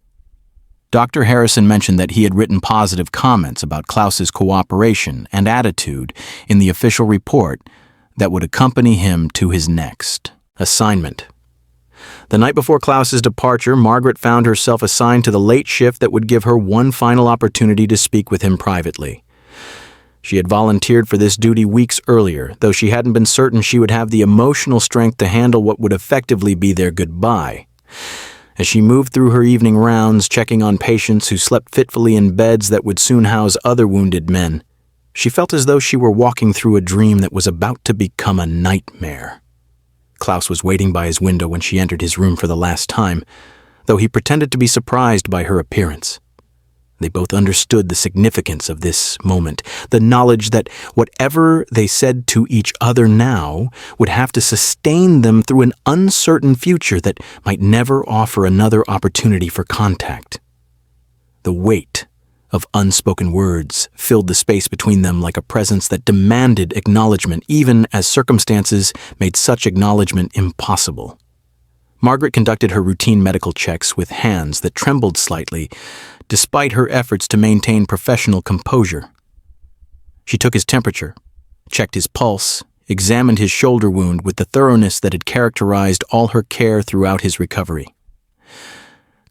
Dr. Harrison mentioned that he had written positive comments about Klouse's cooperation and attitude in the official report that would accompany him to his next assignment. The night before Klouse's departure, Margaret found herself assigned to the late shift that would give her one final opportunity to speak with him privately. She had volunteered for this duty weeks earlier, though she hadn't been certain she would have the emotional strength to handle what would effectively be their goodbye. As she moved through her evening rounds, checking on patients who slept fitfully in beds that would soon house other wounded men, she felt as though she were walking through a dream that was about to become a nightmare. Klouse was waiting by his window when she entered his room for the last time, though he pretended to be surprised by her appearance. They both understood the significance of this moment, the knowledge that whatever they said to each other now would have to sustain them through an uncertain future that might never offer another opportunity for contact. The weight of unspoken words filled the space between them like a presence that demanded acknowledgement, even as circumstances made such acknowledgement impossible. Margaret conducted her routine medical checks with hands that trembled slightly, despite her efforts to maintain professional composure. She took his temperature, checked his pulse, examined his shoulder wound with the thoroughness that had characterized all her care throughout his recovery.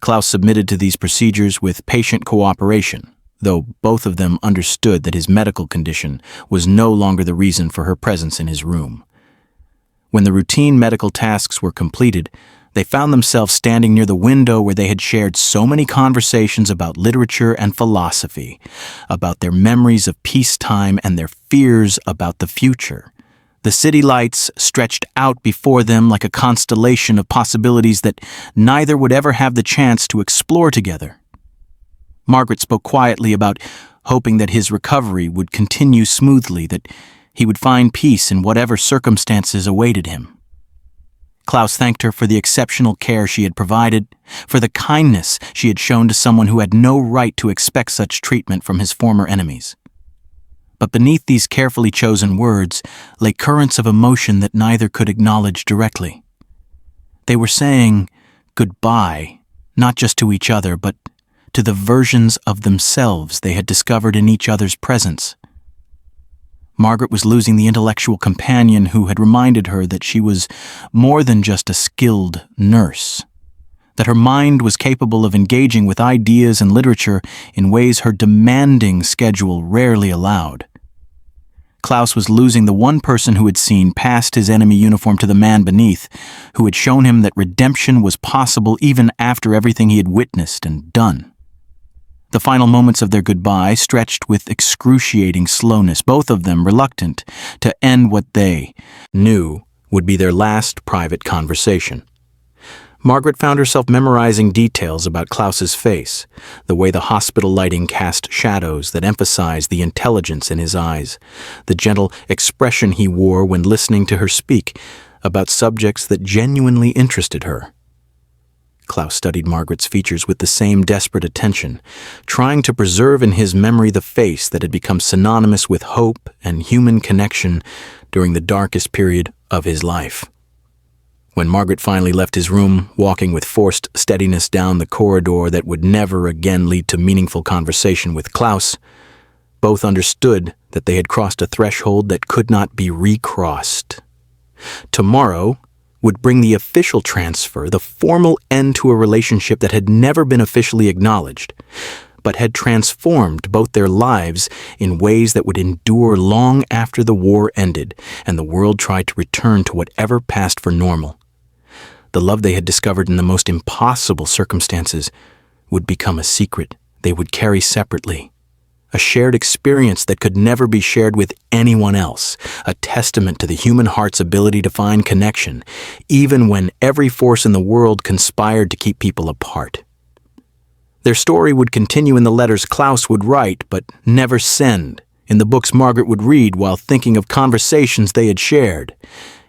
Klouse submitted to these procedures with patient cooperation, though both of them understood that his medical condition was no longer the reason for her presence in his room. When the routine medical tasks were completed, they found themselves standing near the window where they had shared so many conversations about literature and philosophy, about their memories of peacetime and their fears about the future. The city lights stretched out before them like a constellation of possibilities that neither would ever have the chance to explore together. Margaret spoke quietly about hoping that his recovery would continue smoothly, that he would find peace in whatever circumstances awaited him. Klouse thanked her for the exceptional care she had provided, for the kindness she had shown to someone who had no right to expect such treatment from his former enemies. But beneath these carefully chosen words lay currents of emotion that neither could acknowledge directly. They were saying goodbye, not just to each other, but to the versions of themselves they had discovered in each other's presence. Margaret was losing the intellectual companion who had reminded her that she was more than just a skilled nurse, that her mind was capable of engaging with ideas and literature in ways her demanding schedule rarely allowed. Klouse was losing the one person who had seen past his enemy uniform to the man beneath, who had shown him that redemption was possible even after everything he had witnessed and done. The final moments of their goodbye stretched with excruciating slowness, both of them reluctant to end what they knew would be their last private conversation. Margaret found herself memorizing details about Klouse's face, the way the hospital lighting cast shadows that emphasized the intelligence in his eyes, the gentle expression he wore when listening to her speak about subjects that genuinely interested her. Klouse studied Margaret's features with the same desperate attention, trying to preserve in his memory the face that had become synonymous with hope and human connection during the darkest period of his life. When Margaret finally left his room, walking with forced steadiness down the corridor that would never again lead to meaningful conversation with Klouse, both understood that they had crossed a threshold that could not be recrossed. Tomorrow would bring the official transfer, the formal end to a relationship that had never been officially acknowledged, but had transformed both their lives in ways that would endure long after the war ended and the world tried to return to whatever passed for normal. The love they had discovered in the most impossible circumstances would become a secret they would carry separately, a shared experience that could never be shared with anyone else, a testament to the human heart's ability to find connection, even when every force in the world conspired to keep people apart. Their story would continue in the letters Klouse would write but never send, in the books Margaret would read while thinking of conversations they had shared,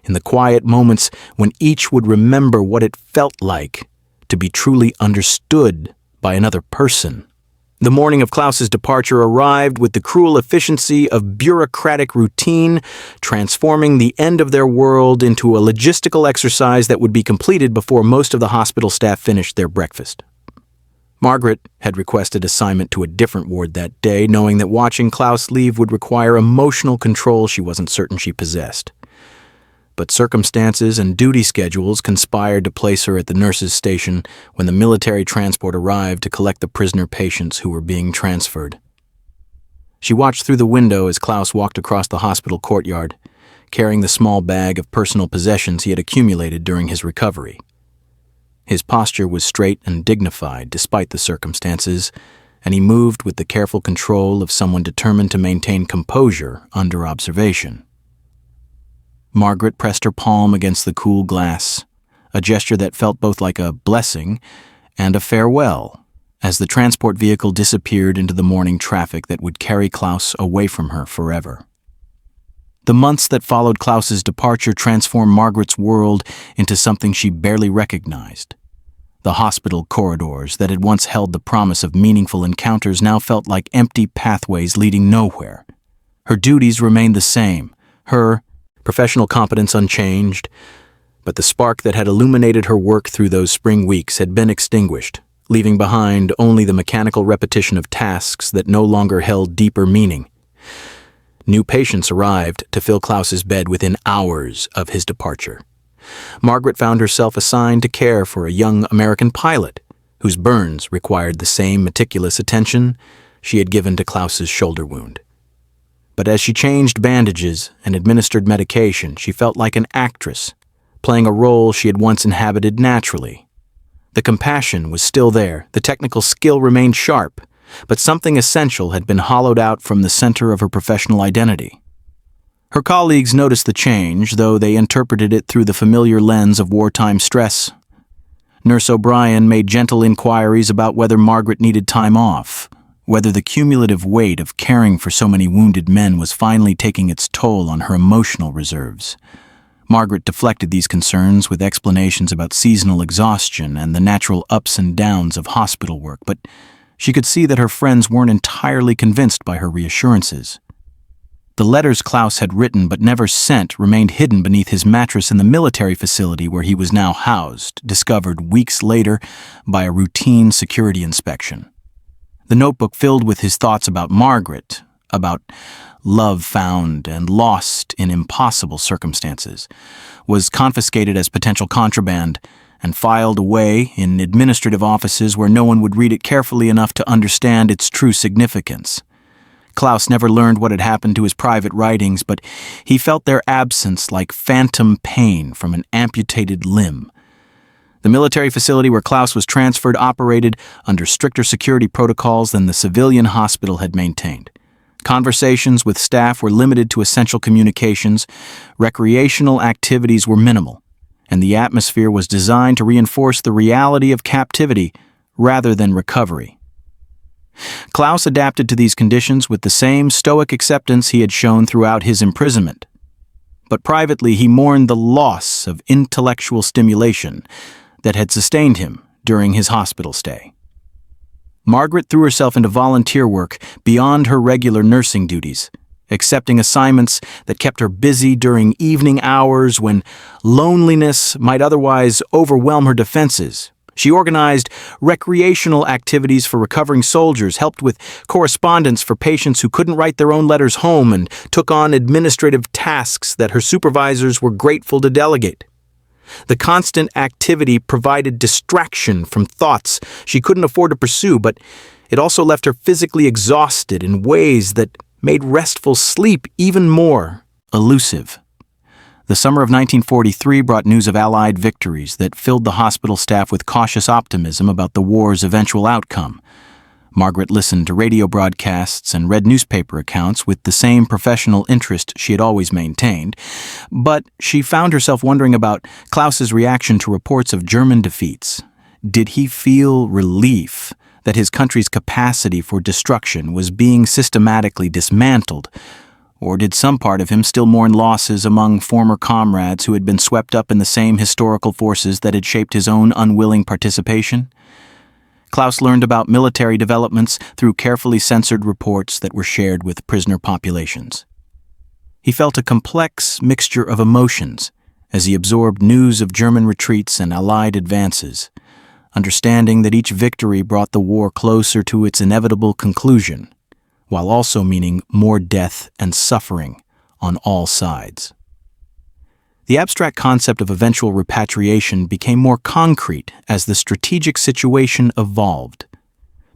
in the quiet moments when each would remember what it felt like to be truly understood by another person. The morning of Klouse's departure arrived with the cruel efficiency of bureaucratic routine, transforming the end of their world into a logistical exercise that would be completed before most of the hospital staff finished their breakfast. Margaret had requested assignment to a different ward that day, knowing that watching Klouse leave would require emotional control she wasn't certain she possessed. But circumstances and duty schedules conspired to place her at the nurses' station when the military transport arrived to collect the prisoner patients who were being transferred. She watched through the window as Klouse walked across the hospital courtyard, carrying the small bag of personal possessions he had accumulated during his recovery. His posture was straight and dignified despite the circumstances, and he moved with the careful control of someone determined to maintain composure under observation. Margaret pressed her palm against the cool glass, a gesture that felt both like a blessing and a farewell, as the transport vehicle disappeared into the morning traffic that would carry Klouse away from her forever. The months that followed Klouse's departure transformed Margaret's world into something she barely recognized. The hospital corridors that had once held the promise of meaningful encounters now felt like empty pathways leading nowhere. Her duties remained the same, her professional competence unchanged, but the spark that had illuminated her work through those spring weeks had been extinguished, leaving behind only the mechanical repetition of tasks that no longer held deeper meaning. New patients arrived to fill Klouse's bed within hours of his departure. Margaret found herself assigned to care for a young American pilot whose burns required the same meticulous attention she had given to Klouse's shoulder wound. But as she changed bandages and administered medication, she felt like an actress, playing a role she had once inhabited naturally. The compassion was still there, the technical skill remained sharp, but something essential had been hollowed out from the center of her professional identity. Her colleagues noticed the change, though they interpreted it through the familiar lens of wartime stress. Nurse O'Brien made gentle inquiries about whether Margaret needed time off, whether the cumulative weight of caring for so many wounded men was finally taking its toll on her emotional reserves. Margaret deflected these concerns with explanations about seasonal exhaustion and the natural ups and downs of hospital work, but she could see that her friends weren't entirely convinced by her reassurances. The letters Klouse had written but never sent remained hidden beneath his mattress in the military facility where he was now housed, discovered weeks later by a routine security inspection. The notebook filled with his thoughts about Margaret, about love found and lost in impossible circumstances, was confiscated as potential contraband and filed away in administrative offices where no one would read it carefully enough to understand its true significance. Klouse never learned what had happened to his private writings, but he felt their absence like phantom pain from an amputated limb. The military facility where Klouse was transferred operated under stricter security protocols than the civilian hospital had maintained. Conversations with staff were limited to essential communications, recreational activities were minimal, and the atmosphere was designed to reinforce the reality of captivity rather than recovery. Klouse adapted to these conditions with the same stoic acceptance he had shown throughout his imprisonment. But privately he mourned the loss of intellectual stimulation that had sustained him during his hospital stay. Margaret threw herself into volunteer work beyond her regular nursing duties, accepting assignments that kept her busy during evening hours when loneliness might otherwise overwhelm her defenses. She organized recreational activities for recovering soldiers, helped with correspondence for patients who couldn't write their own letters home, and took on administrative tasks that her supervisors were grateful to delegate. The constant activity provided distraction from thoughts she couldn't afford to pursue, but it also left her physically exhausted in ways that made restful sleep even more elusive. The summer of 1943 brought news of Allied victories that filled the hospital staff with cautious optimism about the war's eventual outcome. Margaret listened to radio broadcasts and read newspaper accounts with the same professional interest she had always maintained, but she found herself wondering about Klause's reaction to reports of German defeats. Did he feel relief that his country's capacity for destruction was being systematically dismantled? Or did some part of him still mourn losses among former comrades who had been swept up in the same historical forces that had shaped his own unwilling participation? Klouse learned about military developments through carefully censored reports that were shared with prisoner populations. He felt a complex mixture of emotions as he absorbed news of German retreats and Allied advances, understanding that each victory brought the war closer to its inevitable conclusion, while also meaning more death and suffering on all sides. The abstract concept of eventual repatriation became more concrete as the strategic situation evolved.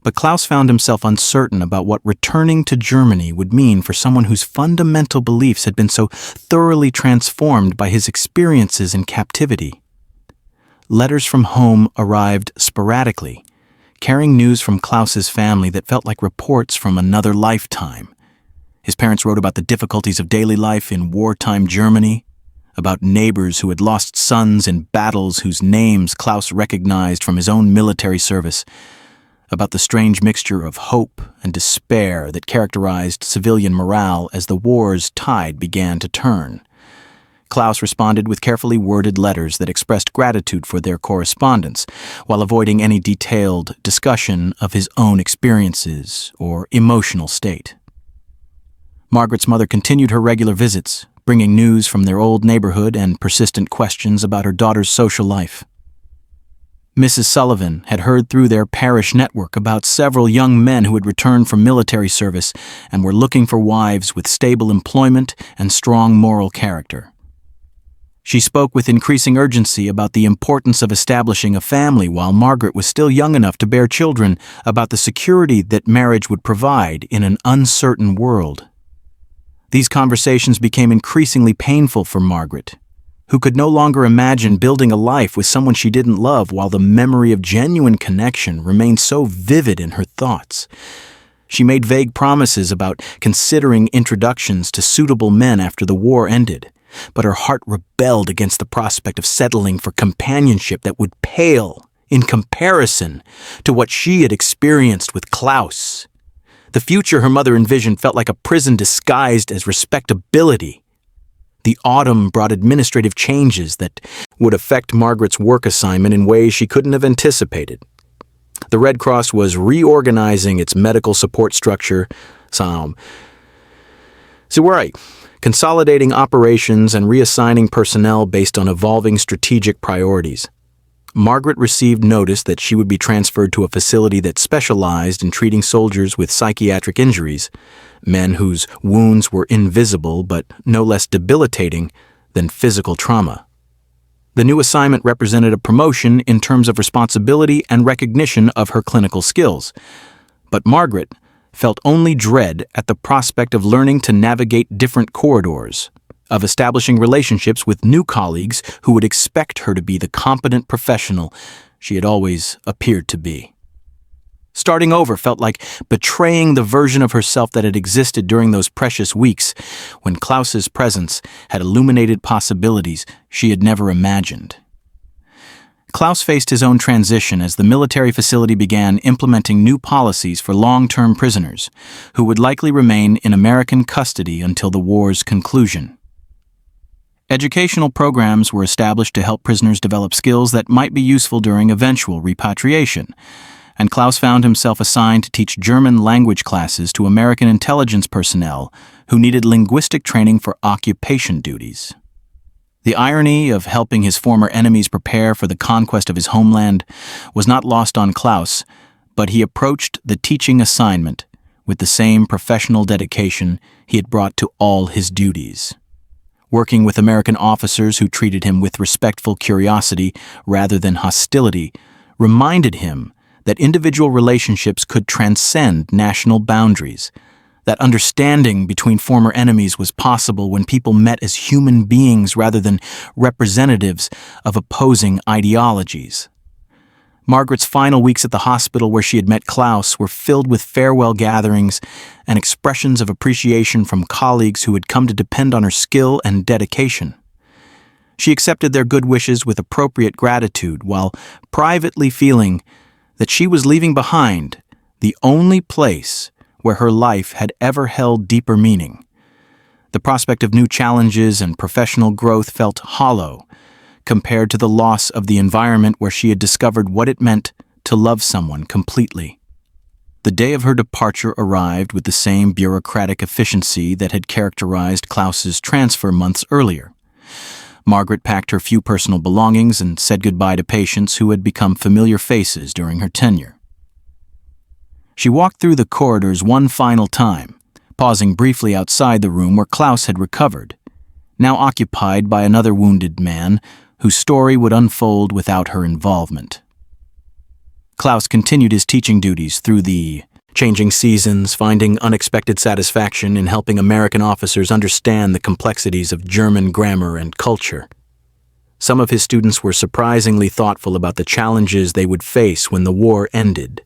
But Klouse found himself uncertain about what returning to Germany would mean for someone whose fundamental beliefs had been so thoroughly transformed by his experiences in captivity. Letters from home arrived sporadically, carrying news from Klause's family that felt like reports from another lifetime. His parents wrote about the difficulties of daily life in wartime Germany, about neighbors who had lost sons in battles whose names Klouse recognized from his own military service, about the strange mixture of hope and despair that characterized civilian morale as the war's tide began to turn. Klouse responded with carefully worded letters that expressed gratitude for their correspondence, while avoiding any detailed discussion of his own experiences or emotional state. Margaret's mother continued her regular visits, bringing news from their old neighborhood and persistent questions about her daughter's social life. Mrs. Sullivan had heard through their parish network about several young men who had returned from military service and were looking for wives with stable employment and strong moral character. She spoke with increasing urgency about the importance of establishing a family while Margaret was still young enough to bear children, about the security that marriage would provide in an uncertain world. These conversations became increasingly painful for Margaret, who could no longer imagine building a life with someone she didn't love while the memory of genuine connection remained so vivid in her thoughts. She made vague promises about considering introductions to suitable men after the war ended, but her heart rebelled against the prospect of settling for companionship that would pale in comparison to what she had experienced with Klouse. The future her mother envisioned felt like a prison disguised as respectability. The autumn brought administrative changes that would affect Margaret's work assignment in ways she couldn't have anticipated. The Red Cross was reorganizing its medical support structure, consolidating operations and reassigning personnel based on evolving strategic priorities. Margaret received notice that she would be transferred to a facility that specialized in treating soldiers with psychiatric injuries, men whose wounds were invisible but no less debilitating than physical trauma. The new assignment represented a promotion in terms of responsibility and recognition of her clinical skills, but Margaret felt only dread at the prospect of learning to navigate different corridors, of establishing relationships with new colleagues who would expect her to be the competent professional she had always appeared to be. Starting over felt like betraying the version of herself that had existed during those precious weeks when Klouse's presence had illuminated possibilities she had never imagined. Klouse faced his own transition as the military facility began implementing new policies for long-term prisoners who would likely remain in American custody until the war's conclusion. Educational programs were established to help prisoners develop skills that might be useful during eventual repatriation, and Klouse found himself assigned to teach German language classes to American intelligence personnel who needed linguistic training for occupation duties. The irony of helping his former enemies prepare for the conquest of his homeland was not lost on Klouse, but he approached the teaching assignment with the same professional dedication he had brought to all his duties. Working with American officers who treated him with respectful curiosity rather than hostility reminded him that individual relationships could transcend national boundaries, that understanding between former enemies was possible when people met as human beings rather than representatives of opposing ideologies. Margaret's final weeks at the hospital where she had met Klouse were filled with farewell gatherings and expressions of appreciation from colleagues who had come to depend on her skill and dedication. She accepted their good wishes with appropriate gratitude while privately feeling that she was leaving behind the only place where her life had ever held deeper meaning. The prospect of new challenges and professional growth felt hollow compared to the loss of the environment where she had discovered what it meant to love someone completely. The day of her departure arrived with the same bureaucratic efficiency that had characterized Klouse's transfer months earlier. Margaret packed her few personal belongings and said goodbye to patients who had become familiar faces during her tenure. She walked through the corridors one final time, pausing briefly outside the room where Klouse had recovered, now occupied by another wounded man whose story would unfold without her involvement. Klouse continued his teaching duties through the changing seasons, finding unexpected satisfaction in helping American officers understand the complexities of German grammar and culture. Some of his students were surprisingly thoughtful about the challenges they would face when the war ended,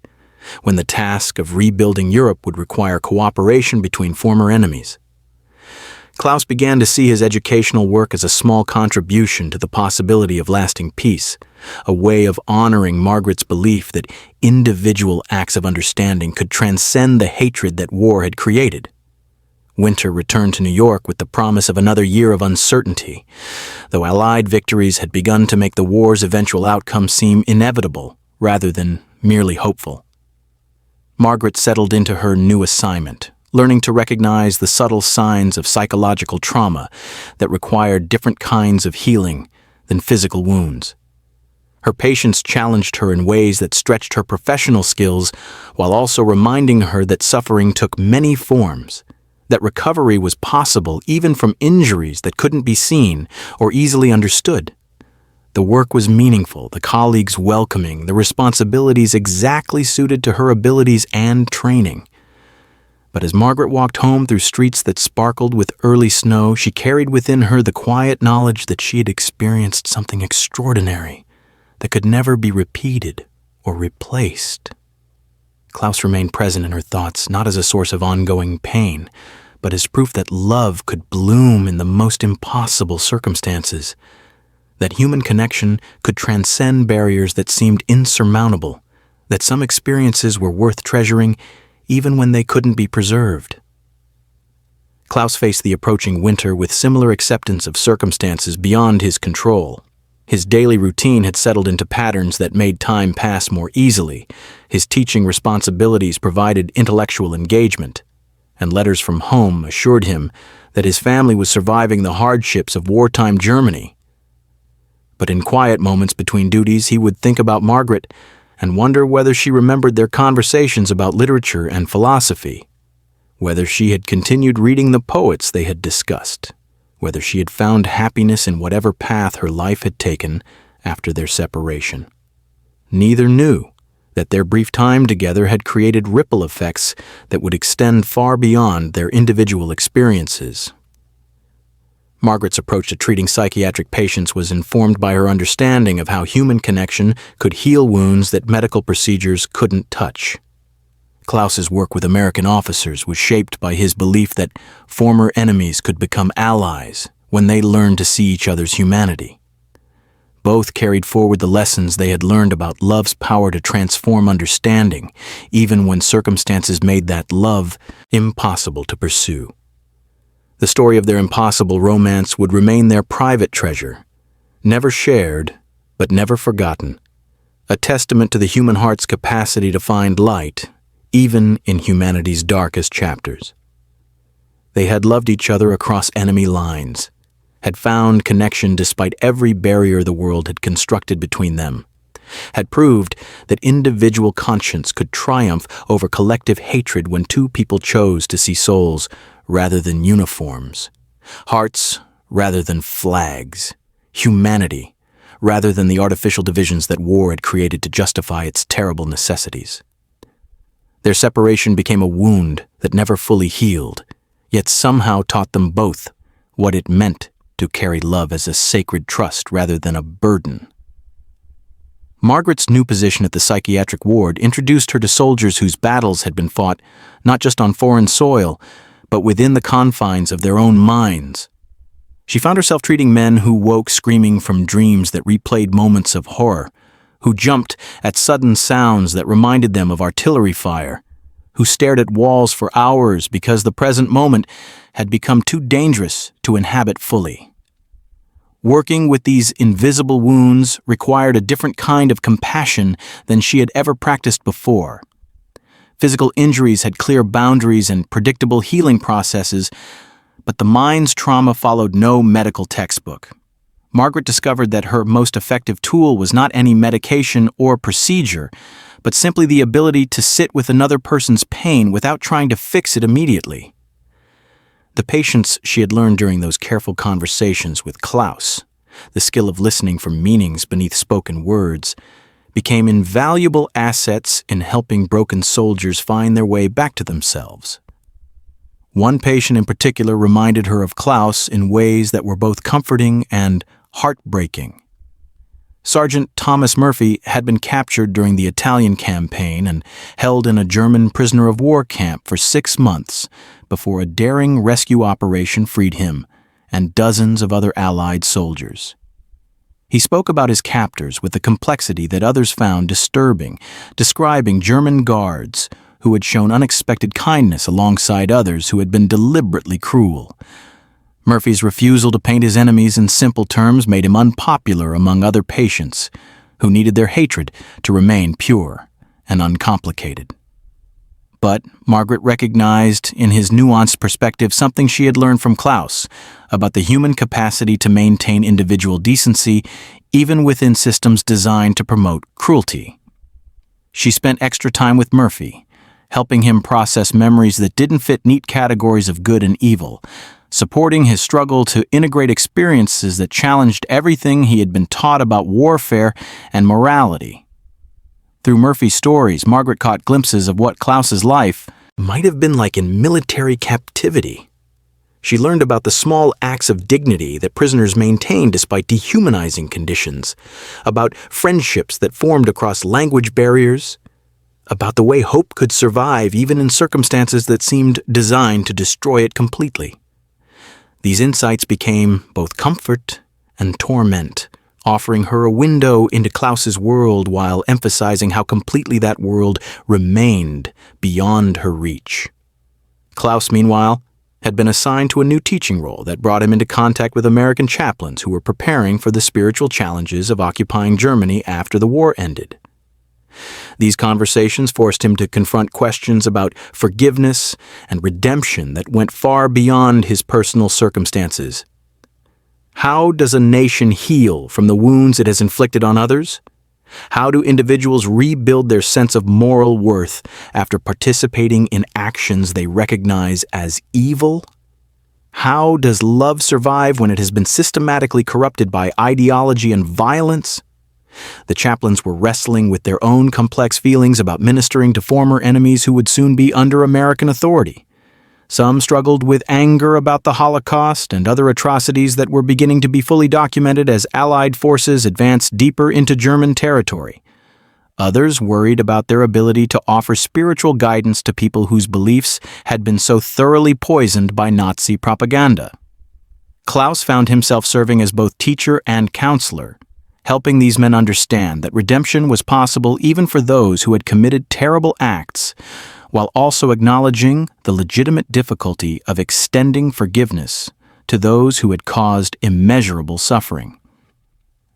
when the task of rebuilding Europe would require cooperation between former enemies. Klouse began to see his educational work as a small contribution to the possibility of lasting peace, a way of honoring Margaret's belief that individual acts of understanding could transcend the hatred that war had created. Winter returned to New York with the promise of another year of uncertainty, though Allied victories had begun to make the war's eventual outcome seem inevitable rather than merely hopeful. Margaret settled into her new assignment, learning to recognize the subtle signs of psychological trauma that required different kinds of healing than physical wounds. Her patients challenged her in ways that stretched her professional skills while also reminding her that suffering took many forms, that recovery was possible even from injuries that couldn't be seen or easily understood. The work was meaningful, the colleagues welcoming, the responsibilities exactly suited to her abilities and training. But as Margaret walked home through streets that sparkled with early snow, she carried within her the quiet knowledge that she had experienced something extraordinary that could never be repeated or replaced. Klouse remained present in her thoughts, not as a source of ongoing pain, but as proof that love could bloom in the most impossible circumstances, that human connection could transcend barriers that seemed insurmountable, that some experiences were worth treasuring even when they couldn't be preserved. Klouse faced the approaching winter with similar acceptance of circumstances beyond his control. His daily routine had settled into patterns that made time pass more easily. His teaching responsibilities provided intellectual engagement, and letters from home assured him that his family was surviving the hardships of wartime Germany. But in quiet moments between duties, he would think about Margaret and wonder whether she remembered their conversations about literature and philosophy, whether she had continued reading the poets they had discussed, whether she had found happiness in whatever path her life had taken after their separation. Neither knew that their brief time together had created ripple effects that would extend far beyond their individual experiences. Margaret's approach to treating psychiatric patients was informed by her understanding of how human connection could heal wounds that medical procedures couldn't touch. Klouse's work with American officers was shaped by his belief that former enemies could become allies when they learned to see each other's humanity. Both carried forward the lessons they had learned about love's power to transform understanding, even when circumstances made that love impossible to pursue. The story of their impossible romance would remain their private treasure, never shared, but never forgotten, a testament to the human heart's capacity to find light, even in humanity's darkest chapters. They had loved each other across enemy lines, had found connection despite every barrier the world had constructed between them, had proved that individual conscience could triumph over collective hatred when two people chose to see souls rather than uniforms, hearts rather than flags, humanity rather than the artificial divisions that war had created to justify its terrible necessities. Their separation became a wound that never fully healed, yet somehow taught them both what it meant to carry love as a sacred trust rather than a burden. Margaret's new position at the psychiatric ward introduced her to soldiers whose battles had been fought not just on foreign soil, but within the confines of their own minds. She found herself treating men who woke screaming from dreams that replayed moments of horror, who jumped at sudden sounds that reminded them of artillery fire, who stared at walls for hours because the present moment had become too dangerous to inhabit fully. Working with these invisible wounds required a different kind of compassion than she had ever practiced before. Physical injuries had clear boundaries and predictable healing processes, but the mind's trauma followed no medical textbook. Margaret discovered that her most effective tool was not any medication or procedure, but simply the ability to sit with another person's pain without trying to fix it immediately. The patience she had learned during those careful conversations with Klouse, the skill of listening for meanings beneath spoken words, became invaluable assets in helping broken soldiers find their way back to themselves. One patient in particular reminded her of Klouse in ways that were both comforting and heartbreaking. Sergeant Thomas Murphy had been captured during the Italian campaign and held in a German prisoner of war camp for 6 months before a daring rescue operation freed him and dozens of other Allied soldiers. He spoke about his captors with the complexity that others found disturbing, describing German guards who had shown unexpected kindness alongside others who had been deliberately cruel. Murphy's refusal to paint his enemies in simple terms made him unpopular among other patients who needed their hatred to remain pure and uncomplicated. But Margaret recognized in his nuanced perspective something she had learned from Klouse about the human capacity to maintain individual decency even within systems designed to promote cruelty. She spent extra time with Murphy, helping him process memories that didn't fit neat categories of good and evil, supporting his struggle to integrate experiences that challenged everything he had been taught about warfare and morality. Through Murphy's stories, Margaret caught glimpses of what Klouse's life might have been like in military captivity. She learned about the small acts of dignity that prisoners maintained despite dehumanizing conditions, about friendships that formed across language barriers, about the way hope could survive even in circumstances that seemed designed to destroy it completely. These insights became both comfort and torment, offering her a window into Klouse's world while emphasizing how completely that world remained beyond her reach. Klouse, meanwhile, had been assigned to a new teaching role that brought him into contact with American chaplains who were preparing for the spiritual challenges of occupying Germany after the war ended. These conversations forced him to confront questions about forgiveness and redemption that went far beyond his personal circumstances. How does a nation heal from the wounds it has inflicted on others? How do individuals rebuild their sense of moral worth after participating in actions they recognize as evil? How does love survive when it has been systematically corrupted by ideology and violence? The chaplains were wrestling with their own complex feelings about ministering to former enemies who would soon be under American authority. Some struggled with anger about the Holocaust and other atrocities that were beginning to be fully documented as Allied forces advanced deeper into German territory. Others worried about their ability to offer spiritual guidance to people whose beliefs had been so thoroughly poisoned by Nazi propaganda. Klouse found himself serving as both teacher and counselor, helping these men understand that redemption was possible even for those who had committed terrible acts, while also acknowledging the legitimate difficulty of extending forgiveness to those who had caused immeasurable suffering.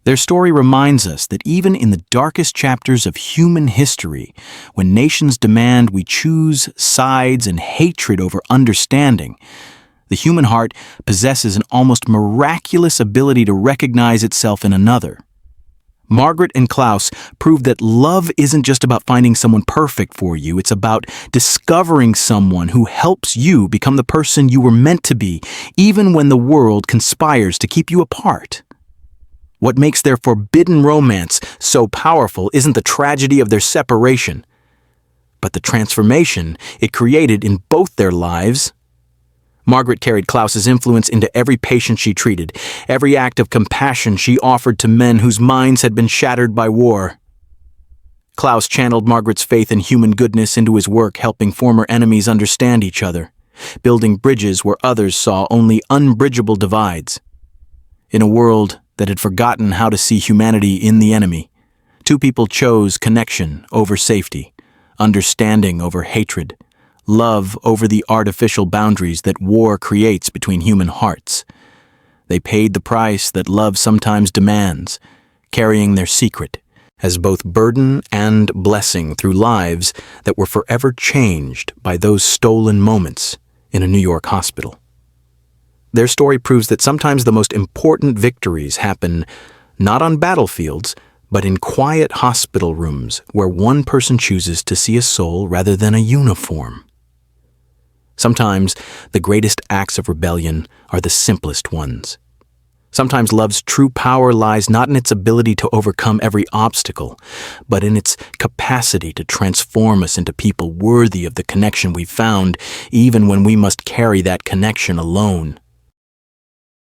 Their story reminds us that even in the darkest chapters of human history, when nations demand we choose sides and hatred over understanding, the human heart possesses an almost miraculous ability to recognize itself in another. Margaret and Klouse proved that love isn't just about finding someone perfect for you, it's about discovering someone who helps you become the person you were meant to be, even when the world conspires to keep you apart. What makes their forbidden romance so powerful isn't the tragedy of their separation, but the transformation it created in both their lives. Margaret carried Klouse's influence into every patient she treated, every act of compassion she offered to men whose minds had been shattered by war. Klouse channeled Margaret's faith in human goodness into his work, helping former enemies understand each other, building bridges where others saw only unbridgeable divides. In a world that had forgotten how to see humanity in the enemy, two people chose connection over safety, understanding over hatred, love over the artificial boundaries that war creates between human hearts. They paid the price that love sometimes demands, carrying their secret as both burden and blessing through lives that were forever changed by those stolen moments in a New York hospital. Their story proves that sometimes the most important victories happen not on battlefields, but in quiet hospital rooms where one person chooses to see a soul rather than a uniform. Sometimes the greatest acts of rebellion are the simplest ones. Sometimes love's true power lies not in its ability to overcome every obstacle, but in its capacity to transform us into people worthy of the connection we've found, even when we must carry that connection alone.